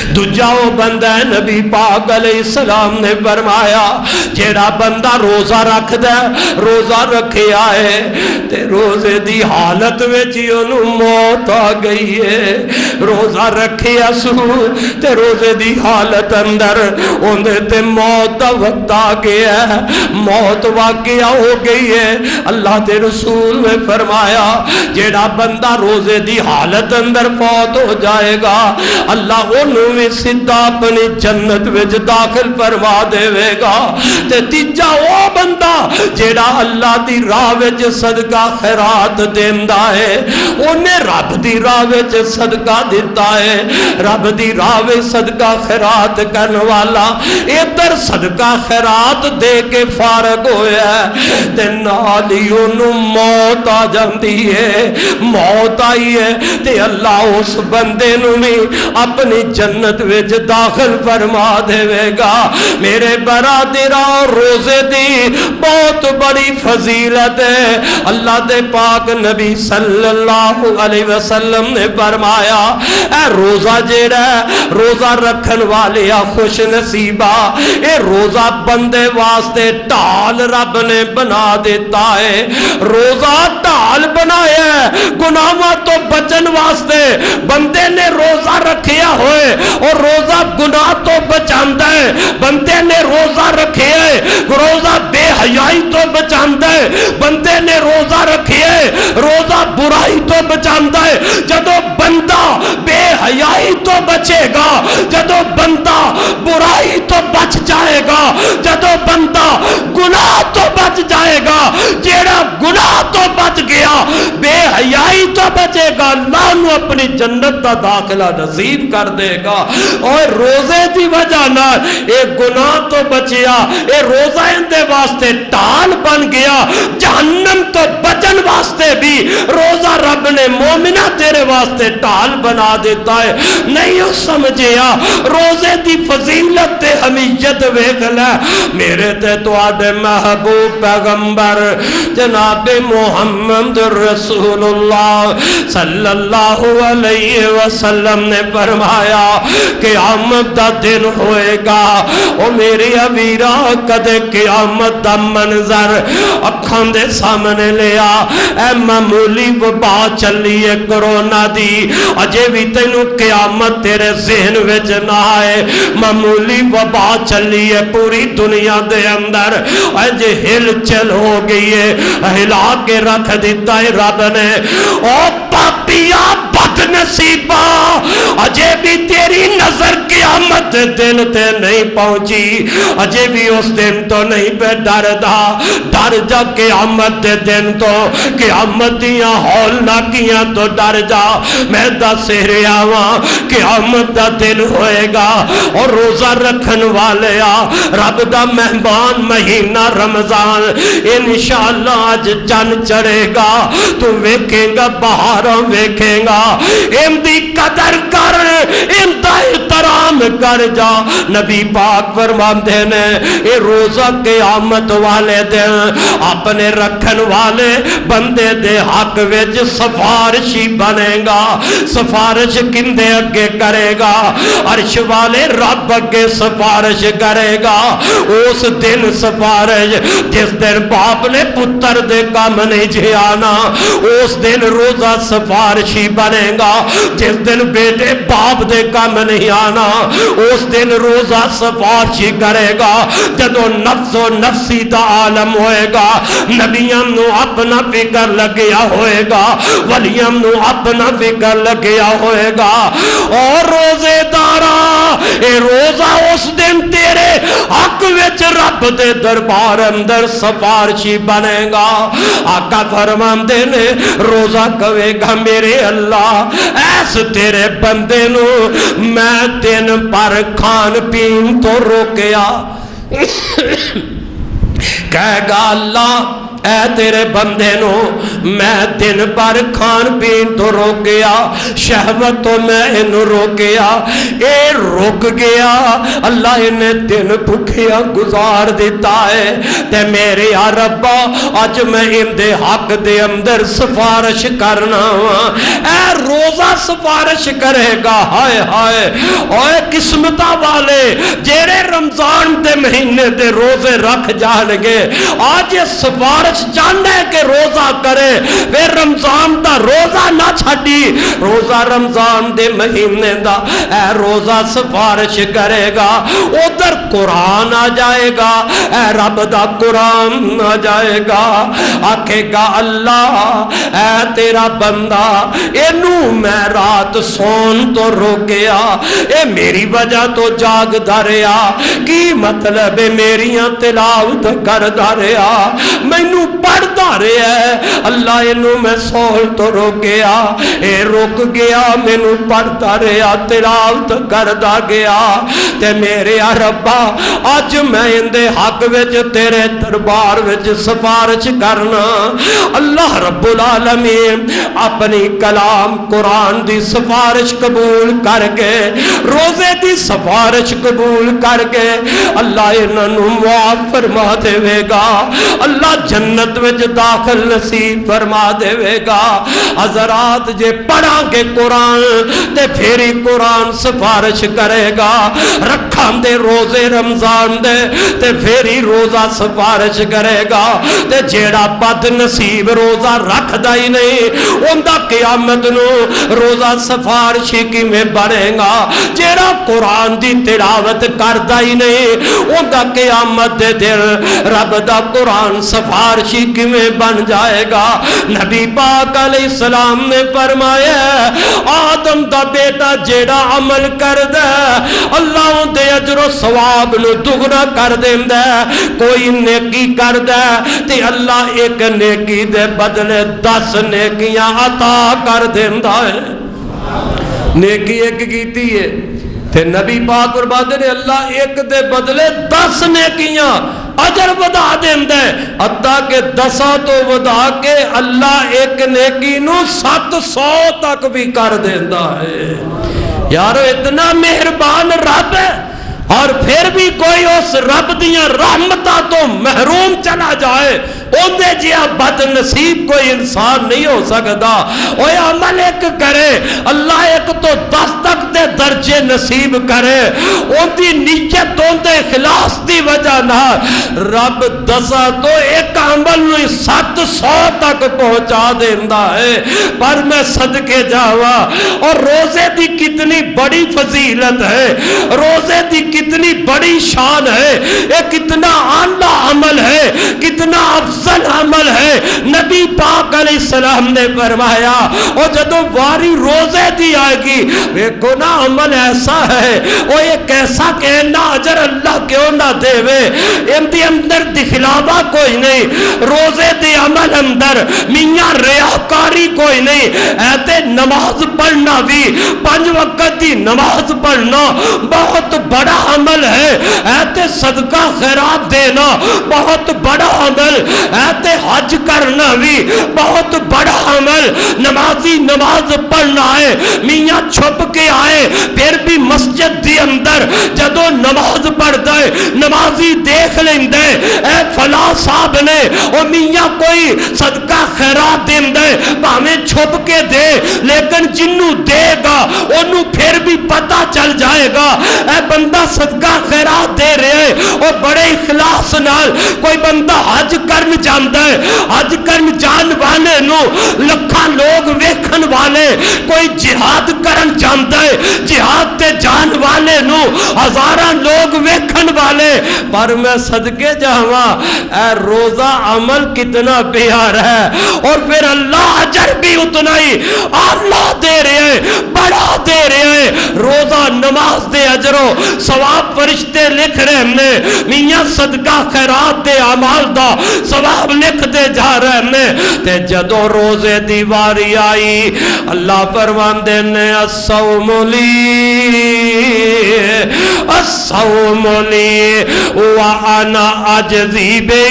دجاؤ بندہ نبی پاک علیہ السلام نے فرمایا جیڑا بندہ روزہ رکھ دے روزہ رکھے آئے تے روزے دی حالت وچی انہوں موت آ گئی ہے روزہ رکھے اسو تے روزے دی حالت اندر اندھے تے موت دا وقت آ گیا ہے موت واقعہ ہو گئی ہے اللہ تے رسول نے فرمایا جیڑا بندہ روزے دی حالت اندر فوت ہو جائے گا اللہ انہوں میں سدھا اپنی جنت وچ داخل فرما دے گا تے تیجا وہ بندہ جیڑا اللہ دی راہ وچ صدقہ خیرات دیندا ہے انہیں رب دی راہ وچ صدقہ دیتا ہے رب دی راہ وچ صدقہ خیرات کرن والا ادھر صدقہ خیرات دے کے فارغ ہویا ہے تے نال ہی انہوں موت آ جاندی ہے موت آئی ہے تے اللہ اس بندے نوں بھی اپنی جنت وچ داخل فرما دے گا میرے برادران روزے دی بہت بڑی فضیلت ہے اللہ دے پاک نبی صلی اللہ علیہ وسلم نے فرمایا اے روزہ جیڑا روزہ رکھن والے خوش نصیبہ اے روزہ بندے واسطے ڈھال رب نے بنا دیتا ہے روزہ ڈھال بنایا ہے گناہوں تو بچن واسطے بندے نے روزہ رکھیا ہوئے اور روزہ گناہ تو بچاندہ ہے بندے نے روزہ رکھے ہے روزہ بے حیائی تو بچاندہ ہے بندے نے روزہ رکھے ہے روزہ برائی تو بچاندہ ہے جدو بندہ بے حیائی تو بچے گا جدو بندہ برائی تو بچ جائے گا جدو بندہ گناہ تو بچ جائے گا جیڑا گناہ تو بچ گیا بے حیائی تو بچے گا اللہ نو اپنی جنت کا داخلہ نصیب کر دے گا اور روزے دی وجہ نہ اے گناہ تو بچیا اے روزہ اندے واسطے ٹال بن گیا جہنم تو بچن واسطے بھی روزہ رب نے مومنہ تیرے واسطے ٹال بنا دیتا ہے نہیں ہو سمجھیا روزے دی فضیلت تے حمیت ویکھ لے میرے تے تو آدھے محبوب پیغمبر جناب محمد رسول اللہ صلی اللہ علیہ وسلم نے فرمایا قیامت دا دن ہوئے گا او میری امیرہ کدے قیامت دا منظر اکھان دے سامنے لیا اے معمولی وبا چلی ہے کرونا دی اجے بھی تینوں قیامت تیرے ذہن وچ نہ آئے معمولی وبا چلی ہے پوری دنیا دے اندر اجے ہل چل ہو گئی ہے ہلا کے رکھ دیتا ہے رب نے او پاپیا بد بد نصیبا اجے بھی تیری نظر قیامت دن تے نہیں پہنچی، اجے بھی اس دن تو نہیں پہ ڈردا، ڈر جا قیامت دے دن تو، قیامت دیاں ہولناکیاں تو ڈر جا۔ میں دس رہا ہاں قیامت دا دن ہوئے گا اور روزہ رکھن والے آ رب دا مہمان مہینہ رمضان انشاءاللہ آج چن چڑھے گا، تو ویکھیں گا بہاراں ویکھیں گا، ان دی قدر کر، ان دا احترام کر جا۔ نبی پاک فرماندے نے اے روزہ قیامت والے دن اپنے رکھن والے بندے دے حق وچ سفارشی بنے گا۔ سفارش کندے اگے کرے گا؟ عرش والے رب اگے سفارش کرے گا۔ اس دن سفارش جس دن باپ نے پتر دے کام نہیں جیانا، اس دن روزہ سفارشی بنے گا۔ جس دن بیٹے باپ دے کام نہیں آنا، اس دن روزہ سفارشی کرے گا۔ جدو نفس و نفسی دا عالم ہوئے گا، نبیاں نو اپنا فکر لگیا ہوئے گا، ولیاں نو اپنا فکر لگیا ہوئے گا۔ اور روزے دارا اے روزہ اس دن تیرے حق وچ رب دے دربار اندر سفارشی بنے گا۔ آقا فرماندے نے روزہ کہے گا میرے اللہ ایس تیرے بندے نو میں دن پر کھان پین تو روکیا، کہے گا اللہ اے تیرے بندے نو میں دن پر کھان پین تو روکیا، شہوت تو میں انہوں روکیا، اے رک گیا اللہ انہیں دن بھکیا گزار دیتا ہے، تے میرے یا ربا آج میں ان دے حق دے اندر سفارش کرنا ہوا۔ اے روزہ سفارش کرے گا، ہائے ہائے اوے قسمتہ والے جیرے رمضان دے مہینے دے روزے رکھ جانگے، آج یہ سفارش چاہنے کہ روزہ کرے، پھر رمضان دا روزہ نہ چھڑی، روزہ رمضان دے مہینے دا اے روزہ سفارش کرے گا۔ ادھر قرآن آ جائے گا، اے رب دا قرآن آ جائے گا، آکھے گا اللہ اے تیرا بندہ اینو میں رات سون تو روکیا، اے میری وجہ تو جاگ داریا، کی مطلب میریاں تلاوت کر داریا، مینو پڑھ داریا ہے اللہ اینو میں سول تو روکیا، اے رک گیا مینو پڑھ داریا تلاوت کر دا گیا، تے میرے ربا آج میں اندے حق وچ تیرے دربار وچ سفارش کرنا۔ اللہ رب العالمین اپنی کلام قرآن دی سفارش قبول کر کے، روزے دی سفارش قبول کر کے اللہ انہوں معاف فرما دے گا، اللہ جنت وچ داخل نصیب فرما دے گا۔ حضرات جے پڑھا کے قرآن تے پھری قرآن سفارش کرے گا، رکھاں دے روزے رمضان دے تے پھری روزہ سفارش کرے گا، تے جیڑا بد نصیب روزہ رکھ دا ہی نہیں اندہ قیامت نو روزہ سفارشی کی میں بنے گا، جیڑا قرآن دی تلاوت کر دا ہی نہیں اندہ قیامت دے دل رب دا قرآن سفارشی کی میں بن جائے گا۔ نبی پاک علیہ السلام نے فرمایا آدم دا بیٹا جیڑا عمل کر دے اللہ دے اجر و ثواب نو دگنا کر دیندے، کوئی نیکی کر دے تے اللہ ایک نیکی دے بدلے 10 نیکیاں عطا کر دیندا ہے۔ نیکی ایک کیتی ہے تے نبی پاک فرماتے نے اللہ ایک دے بدلے 10 نیکیاں اجر ودا دیندے، حتیٰ کہ 10 تو ودا کے اللہ ایک نیکی نو 700 تک بھی کر دیندا ہے۔ یارو اتنا مہربان رب ہے، اور پھر بھی کوئی اس رب دیاں رحمتہ تو محروم چلا جائے اندے جیا بد نصیب کوئی انسان نہیں ہو سکتا۔ اوہ عمل ایک کرے اللہ ایک تو 10 تک دے درجے نصیب کرے، اندی نیت اندے اخلاص دی وجہ نہ رب 10 تو ایک عمل نو 700 تک پہنچا دیندہ ہے۔ پر میں صدقے جاوا اور روزے دی کتنی بڑی فضیلت ہے، روزے دی کتنی بڑی شان ہے، یہ کتنا اعلیٰ عمل ہے، کتنا افضل عمل ہے. نبی پاک علیہ السلام نے فرمایا اور جدو واری روزے دی آئے گی ویکھو نا عمل ایسا ہے وہ یہ کیسا کہنا اجر اللہ کیوں نہ دے وے ان دی اندر دکھلاوا کوئی نہیں روزے دی عمل اندر میاں ریاکاری کوئی نہیں ایتے نماز پڑھنا بھی 5 وقت دی نماز پڑھنا بہت بڑا عمل ہے ایتے صدقہ خیرات دینا بہت بڑا عمل ایتے حج کرنا بھی بہت بڑا عمل نمازی نماز پڑھنا ہے میاں چھپ کے آئے پھر بھی مسجد دی اندر جدو نماز پڑھتا ہے نمازی دیکھ لیندے اے فلاں صاحب نے او میاں کوئی صدقہ خیرات دیندے بھاویں چھپ کے دے لیکن جنوں دے گا انہوں پھر بھی پتہ چل جائے گا اے بندہ صدقہ خیرات دے رہے اور بڑے اخلاص نال کوئی بندہ حج کرن جاندا ہے حج کرن جان والے نو لکھاں لوگ ویکھن والے کوئی جہاد کرن جاندا ہے جہاد تے جان والے نو ہزاراں لوگ ویکھن والے پر میں صدقے جاواں اے روزہ عمل کتنا پیارا ہے اور پھر اللہ اجر بھی اتنا ہی اللہ دے رہے ہیں بڑا دے رہے ہیں روزہ نماز دے اجر و ثواب فرشتے لکھ رہے ہیں میاں صدقہ خیرات دے اعمال دا ثواب لکھ دے جا رہے ہیں تے جدو روزے دی واری آئی اللہ فرماندے نے الصوم لی وانا اجزی بی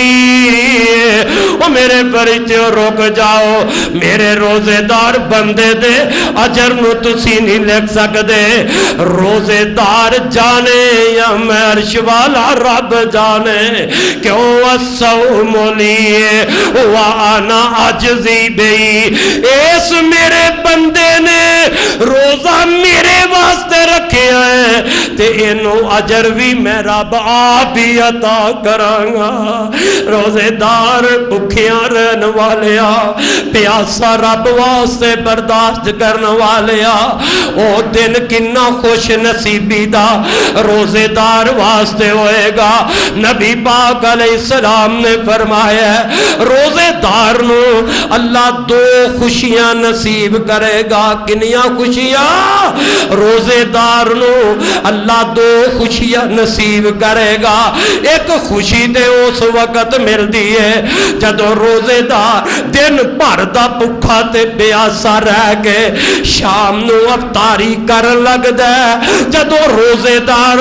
او میرے فرشتے رک جاؤ میرے روزے دار بندے دے اجر نو تسی نہیں لکھ سکدے روزے دار جانے یا میں عرش والا رب جانے کیوں الصوم لی وانا اجزی بی اس میرے بندے نے روزہ میرے واسطے رکھے ہیں تے انو اجر بھی میں رب آپ ہی عطا کرانگا روزے دار بھکھیاں رہن والیا پیاسا رب واسطے برداشت کرن والیا او دن کنا خوش نصیبی دا روزے دار واسطے ہوئے گا نبی پاک علیہ السلام نے فرمایا ہے روزے دار نو اللہ 2 خوشیاں نصیب کرے گا کنیاں خوشیاں روزے دار نو اللہ 2 خوشیاں نصیب کرے گا ایک خوشی دے اس وقت مل دیئے جدو روزے دار دن بھر دا بھکھا تے پیاسا رہ کے شام نو افطاری کر لگ دے جدو روزے دار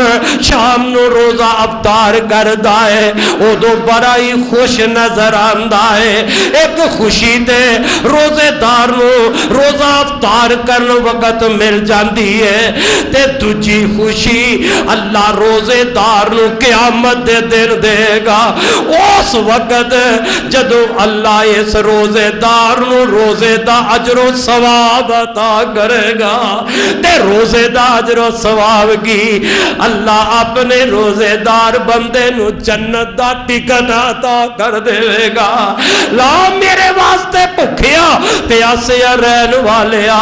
شام نو روزہ افطار کر دائے او دو بڑا ہی خوش نظر آندہ ہے ایک خوشی دے روزے دار نو روزہ افطار کرن وقت مل جاندی ہے تے تجھی خوشی اللہ روزے دار نو قیامت دے دن دے گا اس وقت جدو اللہ اس روزے دار نو روزے دا اجر و ثواب عطا کرے گا تے روزے دا اجر و ثواب کی اللہ اپنے روزے دار بندے نو جنت دا ٹکٹ عطا کر دے گا لا میرے واسطے بھکھیا پیاسیا رہن والیا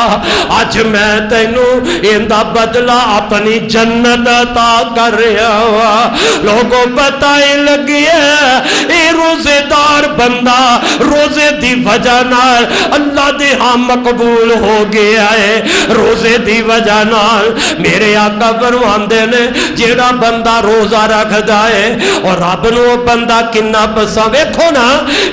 اج میں تینو ایندا بدلہ اپنی جنت عطا کر رہا ہوا لوگوں پتہ ہی لگی ہے اے روزے دار بندہ روزے دی وجہ نال اللہ دے ہاں مقبول ہو گیا ہے روزے دی وجہ نال میرے آقا فرماندے نے جیڑا بندہ روزہ رکھ دائے اور رب نو بندہ کنا پسند ویکھو نا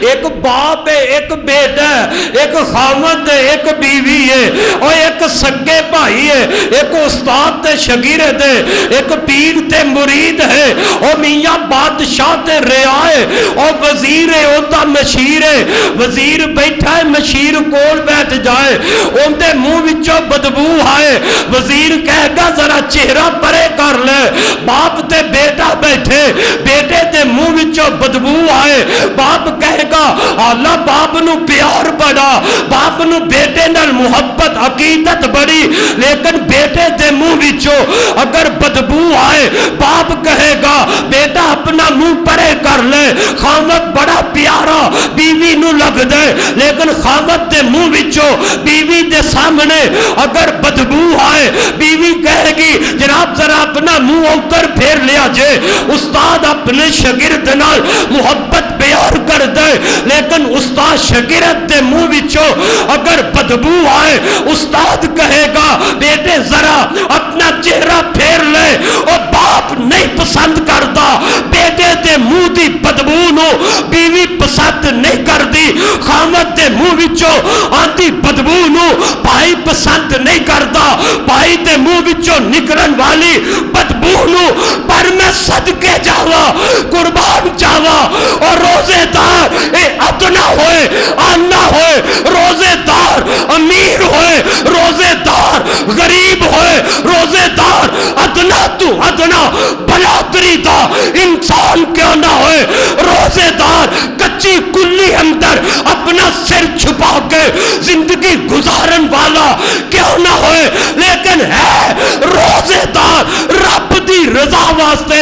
ایک باپ ہے ایک بیٹا ہے ایک خامد ہے ایک بیوی ہے اور ایک سگے بھائی ہے ایک استاد تے شاگرد ہے ایک پیر تے مرید ہے اور میاں بادشاہ تے رعا ہے اور وزیر ہے اوتا مشیر ہے وزیر بیٹھا ہے مشیر کول بیٹھ جائے ان دے منہ وچوں بدبو آئے وزیر کہے گا ذرا چہرہ پرے کر لے باپ تے بیٹا بیٹھے بیٹے تے منہ وچوں بدبو آئے باپ کہے گا اللہ باپ نو پیار بڑا باپ نو بیٹے نال محبت عقیدت بڑی لیکن بیٹے دے منہ وچوں اگر بدبو آئے باپ کہے گا بیٹا اپنا منہ پرے کر لے خامد بڑا پیارا بیوی نو لگ دے لیکن خامد دے منہ وچوں بیوی دے سامنے اگر بدبو آئے بیوی کہے گی جناب ذرا اپنا منہ اوپر پھیر لیا جے استاد اپنے شاگرد نال محبت بیان کر دے، لیکن استاد شاگرد دے منہ وچوں اگر بدبو آئے استاد کہے گا بیٹے ذرا اپنا چہرہ پھیر لے، اور باپ نہیں پسند کرتا بیٹے دے منہ دی بدبو نو، بیوی پسند نہیں کردی خامد دے منہ وچوں آندی بدبو نو، بھائی پسند نہیں کرتا بھائی دے منہ وچوں نکلن والی بدبو نو، پر میں صدقے جاوا قربان جاوا، اور روزے دار اے ادنا ہوئے آنا ہوئے، روزے دار امیر ہوئے، روزے دار غریب ہوئے، روزے دار ادنا تو ادنا بلادری دا انسان کیوں نہ ہوئے، روزے دار کچی کلی اندر اپنا سر چھپا کے زندگی گزارن والا کیوں نہ ہوئے، لیکن ہے روزے دار رب دی رضا واسطے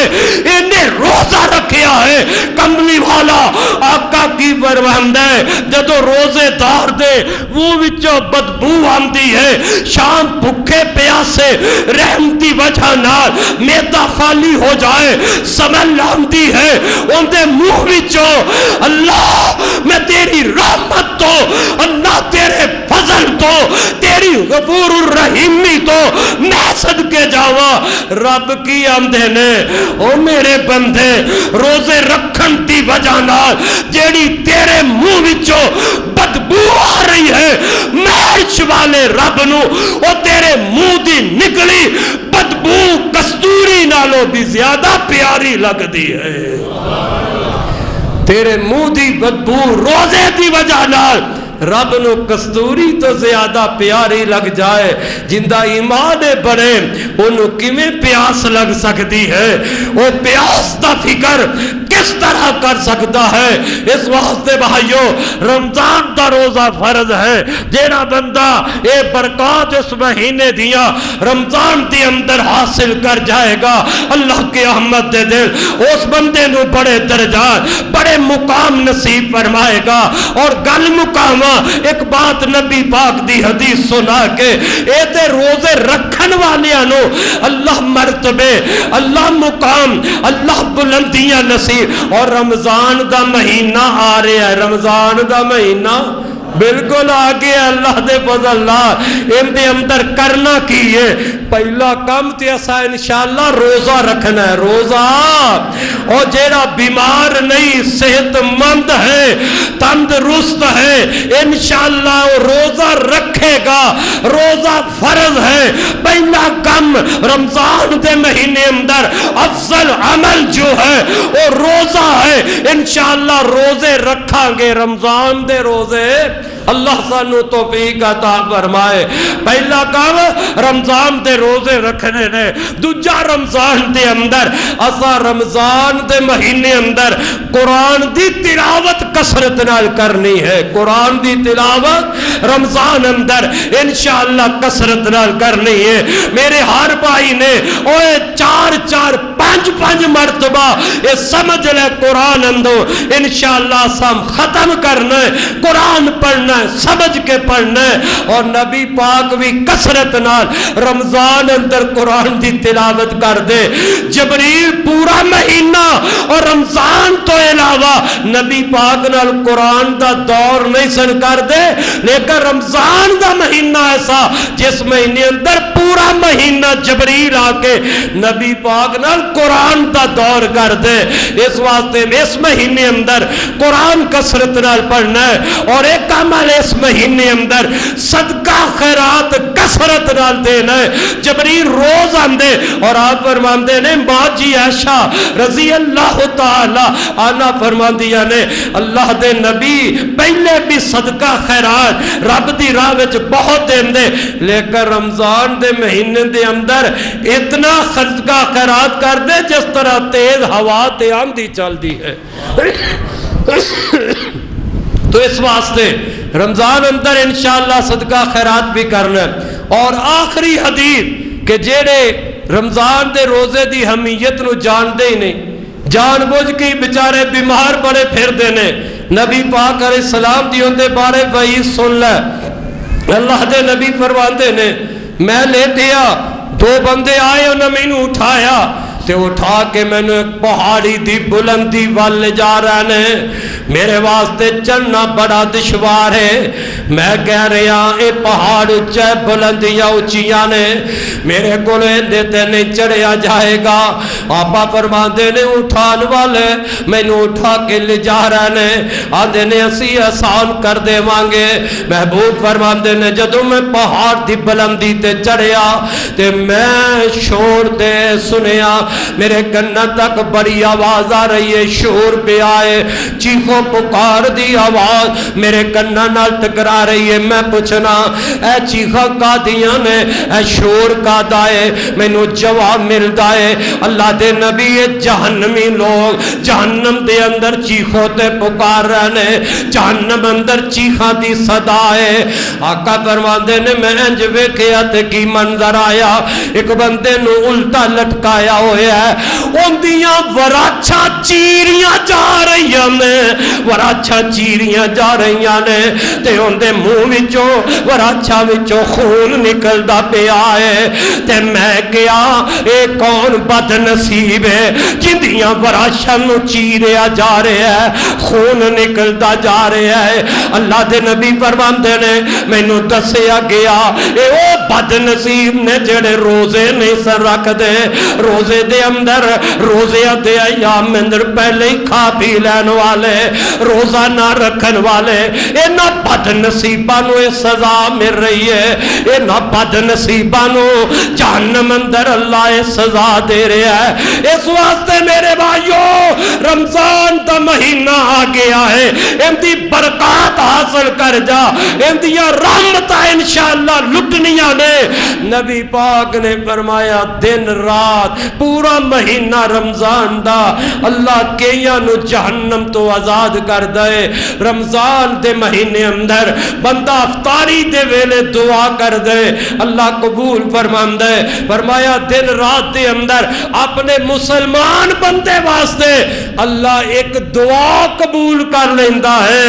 انہیں روزہ رکھیا ہے۔ کملی والا آقا کی فرماند ہے جدو روزے دار دے وہ وچوں بدبو آندی ہے، شام بھکھے پیاسے رحم دی وجہ نال میدا خالی ہو جائے، سمل آندی ہے ان دے منہ وچوں، اللہ میں تیری رحمت تو، اللہ تیرے فضل تو، تیری غفور الرحیمی تو میں صدقے جاوا، رب کی آمدے نے او میرے بندے روزے رکھن دی وجہ نال جیڑی تیرے منہ وچوں بدبو آ رہی ہے، محرش والے رب نو او تیرے منہ دی نکلی بدبو کستوری نالوں بھی زیادہ پیاری لگ دی ہے۔ تیرے منہ دی بدبو روزے دی وجہ نال رب نو کستوری تو زیادہ پیاری لگ جائے، جندہ ایمان بڑے انہوں کیویں پیاس لگ سکتی ہے، وہ پیاس دا فکر کس طرح کر سکتا ہے۔ اس واسطے بھائیو رمضان دا روزہ فرض ہے، جیڑا بندہ اے برکات اس مہینے دیا رمضان دی اندر حاصل کر جائے گا، اللہ کے احمد دے دل اس بندے نو بڑے درجات بڑے مقام نصیب فرمائے گا۔ اور گل مقام ایک بات نبی پاک دی حدیث سنا کے اے تے روزے رکھن والیاں نو اللہ مرتبے، اللہ مقام، اللہ بلندیاں نصیب۔ اور رمضان دا مہینہ آ رہا ہے، رمضان دا مہینہ بالکل آگے اللہ دے فضل اللہ ان دے اندر کرنا کی ہے۔ پہلا کام تے اسا انشاءاللہ روزہ رکھنا ہے، روزہ، اور جیڑا بیمار نہیں صحت مند ہے تندرست ہے انشاءاللہ وہ روزہ رکھے گا، روزہ فرض ہے۔ پہلا کام رمضان دے مہینے اندر افضل عمل جو ہے وہ روزہ ہے، انشاءاللہ روزے رکھا گے، رمضان دے روزے اللہ سانو توفیق عطا فرمائے۔ پہلا کام رمضان دے روزے رکھنے نے، دوجا رمضان دے اندر اسا رمضان دے مہینے اندر قرآن دی تلاوت کثرت نال کرنی ہے، قرآن دی تلاوت رمضان اندر انشاءاللہ کثرت نال کرنی ہے۔ میرے ہر بھائی نے اوے 4-4-5 مرتبہ یہ سمجھ لے قرآن اندر انشاءاللہ سم ختم کرنا ہے، قرآن پڑھنا ہے، سمجھ کے پڑھنا ہے۔ اور نبی پاک بھی کثرت نال رمضان اندر قرآن دی تلاوت کر دے۔ جبریل پورا مہینہ اور رمضان تو علاوہ نبی پاک نال قرآن دا دور نہیں سن کر دے، لیکن رمضان دا مہینہ ایسا جس مہینے اندر پورا مہینہ جبریل آ کے نبی پاک نال قرآن دا دور کر دے۔ اس واسطے اس مہینے اندر قرآن کثرت نال پڑھنا ہے۔ اور ایک عمل اس مہینے اندر صدقہ خیرات کثرت نال دینا ہے۔ جبریل روز آندے اور آپ فرماندے نے ماں جی عائشہ رضی اللہ تعالی عنہ فرماندیاں نے اللہ دے نبی پہلے بھی صدقہ خیرات رب دی راہ وچ بہت دیندے، لیکن رمضان دے مہینے دے اندر اتنا صدقہ خیرات کر دے جس طرح تیز ہوا تے آندھی چلدی ہے۔ تو اس واسطے رمضان اندر انشاءاللہ صدقہ خیرات بھی کرنا ہے۔ اور آخری حدیث کہ جیڑے رمضان دے روزے دی اہمیت نو جان دے ہی نہیں، جان بوجھ کے بیچارے بیمار بڑے پھر دینے، نبی پاک علیہ السلام دی ان دے بارے وحی سن لے۔ اللہ دے نبی فرماندے نے میں لیٹیا، دو بندے آئے انہوں نے مینوں اٹھایا تے اٹھا کے میں نے ایک پہاڑی دی بلندی والے جا رہے نے، میرے واسطے چڑھنا بڑا دشوار ہے، میں کہہ رہا اے پہاڑ اچھا بلندیاں اچھیاں نے، میرے کو دیتے نہیں چڑھیا جائے گا۔ آپا فرماندے نے اٹھان والے میں نے اٹھا کے لے جا رہے نے، آدھے نے اسی آسان کر دے مانگے۔ محبوب فرماندے نے جدوں میں پہاڑ دی بلندی تے چڑھیا تے میں شور دے سنیا، میرے کنا تک بڑی آواز آ رہی ہے، شور پہ آئے، چیخو پکار دی آواز میرے کنا نال ٹکرا رہی ہے۔ میں پوچھنا اے چیخا کا دیاں نے، اے شور کا دائے، میں نو جواب ملتا ہے اللہ دے نبی جہنمی لوگ جہنم دے اندر چیخو تے پکار رہنے، جہنم اندر چیخاں دی صدا ہے۔ آقا فرماندے نے میں انج ویکھیا تے کی منظر آیا، ایک بندے نو الٹا لٹکایا ہویا ہے، اندیاں وراچھا چیریاں جا رہیاں نے، وراچھا چیریاں جا رہیاں نے تے اندے منہ وچوں وراچھا وچوں خون نکلدا پیا ہے۔ تے میں کیا اے کون بد نصیب ہے جندیاں وراچھا نو چیریا جا رہا ہے، خون نکلدا جا رہا ہے۔ اللہ دے نبی فرماندے نے مینوں دسیا گیا اے او بد نصیب نے جڑے روزے نہیں سر رکھ دے، روزے دے اندر روزے دے ایام اندر پہلے ہی کھا پی لین والے، روزہ نہ رکھن والے، اے نہ بد نصیباں نو سزا مل رہی ہے، اے نہ بد نصیباں نو جہنم اندر اللہ اے سزا دے رہا ہے۔ اس واسطے میرے بھائیو رمضان دا مہینہ آ گیا ہے، ان دی برکات حاصل کر جا، ان دیاں رحمتاں انشاءاللہ لٹنیاں نے۔ نبی پاک نے فرمایا دن رات پورا مہینہ رمضان دا اللہ کئیاں نو جہنم تو آزاد کر دے۔ رمضان دے مہینے اندر بندہ افطاری دے ویلے دعا کر دے اللہ قبول فرماندے۔ فرمایا دن رات دے اندر اپنے مسلمان بندے واسطے اللہ ایک دعا قبول کر لیندا ہے۔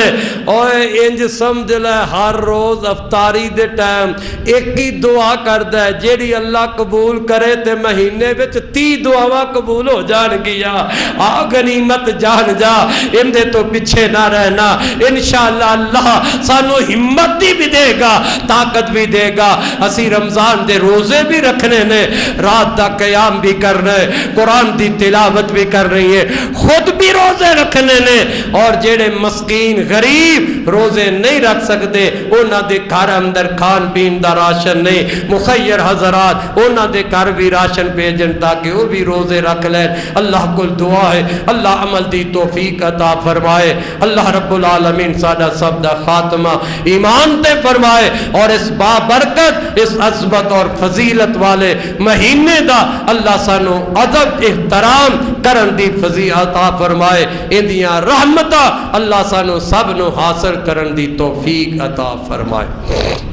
اوے انج سمجھ لے ہر روز افطاری دے ٹائم ایک ہی دعا کردا ہے، جیڑی اللہ قبول کرے تے مہینے وچ 30 دعاواں قبول ہو جان گیا۔ آ غنیمت جان جا، ان دے تو پیچھے نہ رہنا، انشاءاللہ اللہ سانو ہمت بھی دے گا، طاقت بھی دے گا۔ اسی رمضان دے روزے بھی رکھنے نے، رات دا قیام بھی کرنا ہے، قرآن دی تلاوت بھی کر رہی ہے، خود بھی روزے رکھنے نے، اور جیڑے مسکین غریب روزے نہیں رکھ سکتے انہاں دے گھر اندر کھان پین دا راشن نہیں، مخیر حضرات انہاں دے گھر بھی راشن بھیجن تاکہ وہ بھی روزے رکھ لیں۔ اللہ کو دعا ہے اللہ عمل دی توفیق عطا فرمائے، اللہ رب العالمین سادہ سب دا خاتمہ ایمان تے فرمائے، اور اس بابرکت اس عظمت اور فضیلت والے مہینے دا اللہ سانو ادب احترام کرن دی فضیلت عطا فرمائے، اندیاں رحمتہ اللہ سانو سب نو حاصل کرن دی توفیق عطا فرمائے۔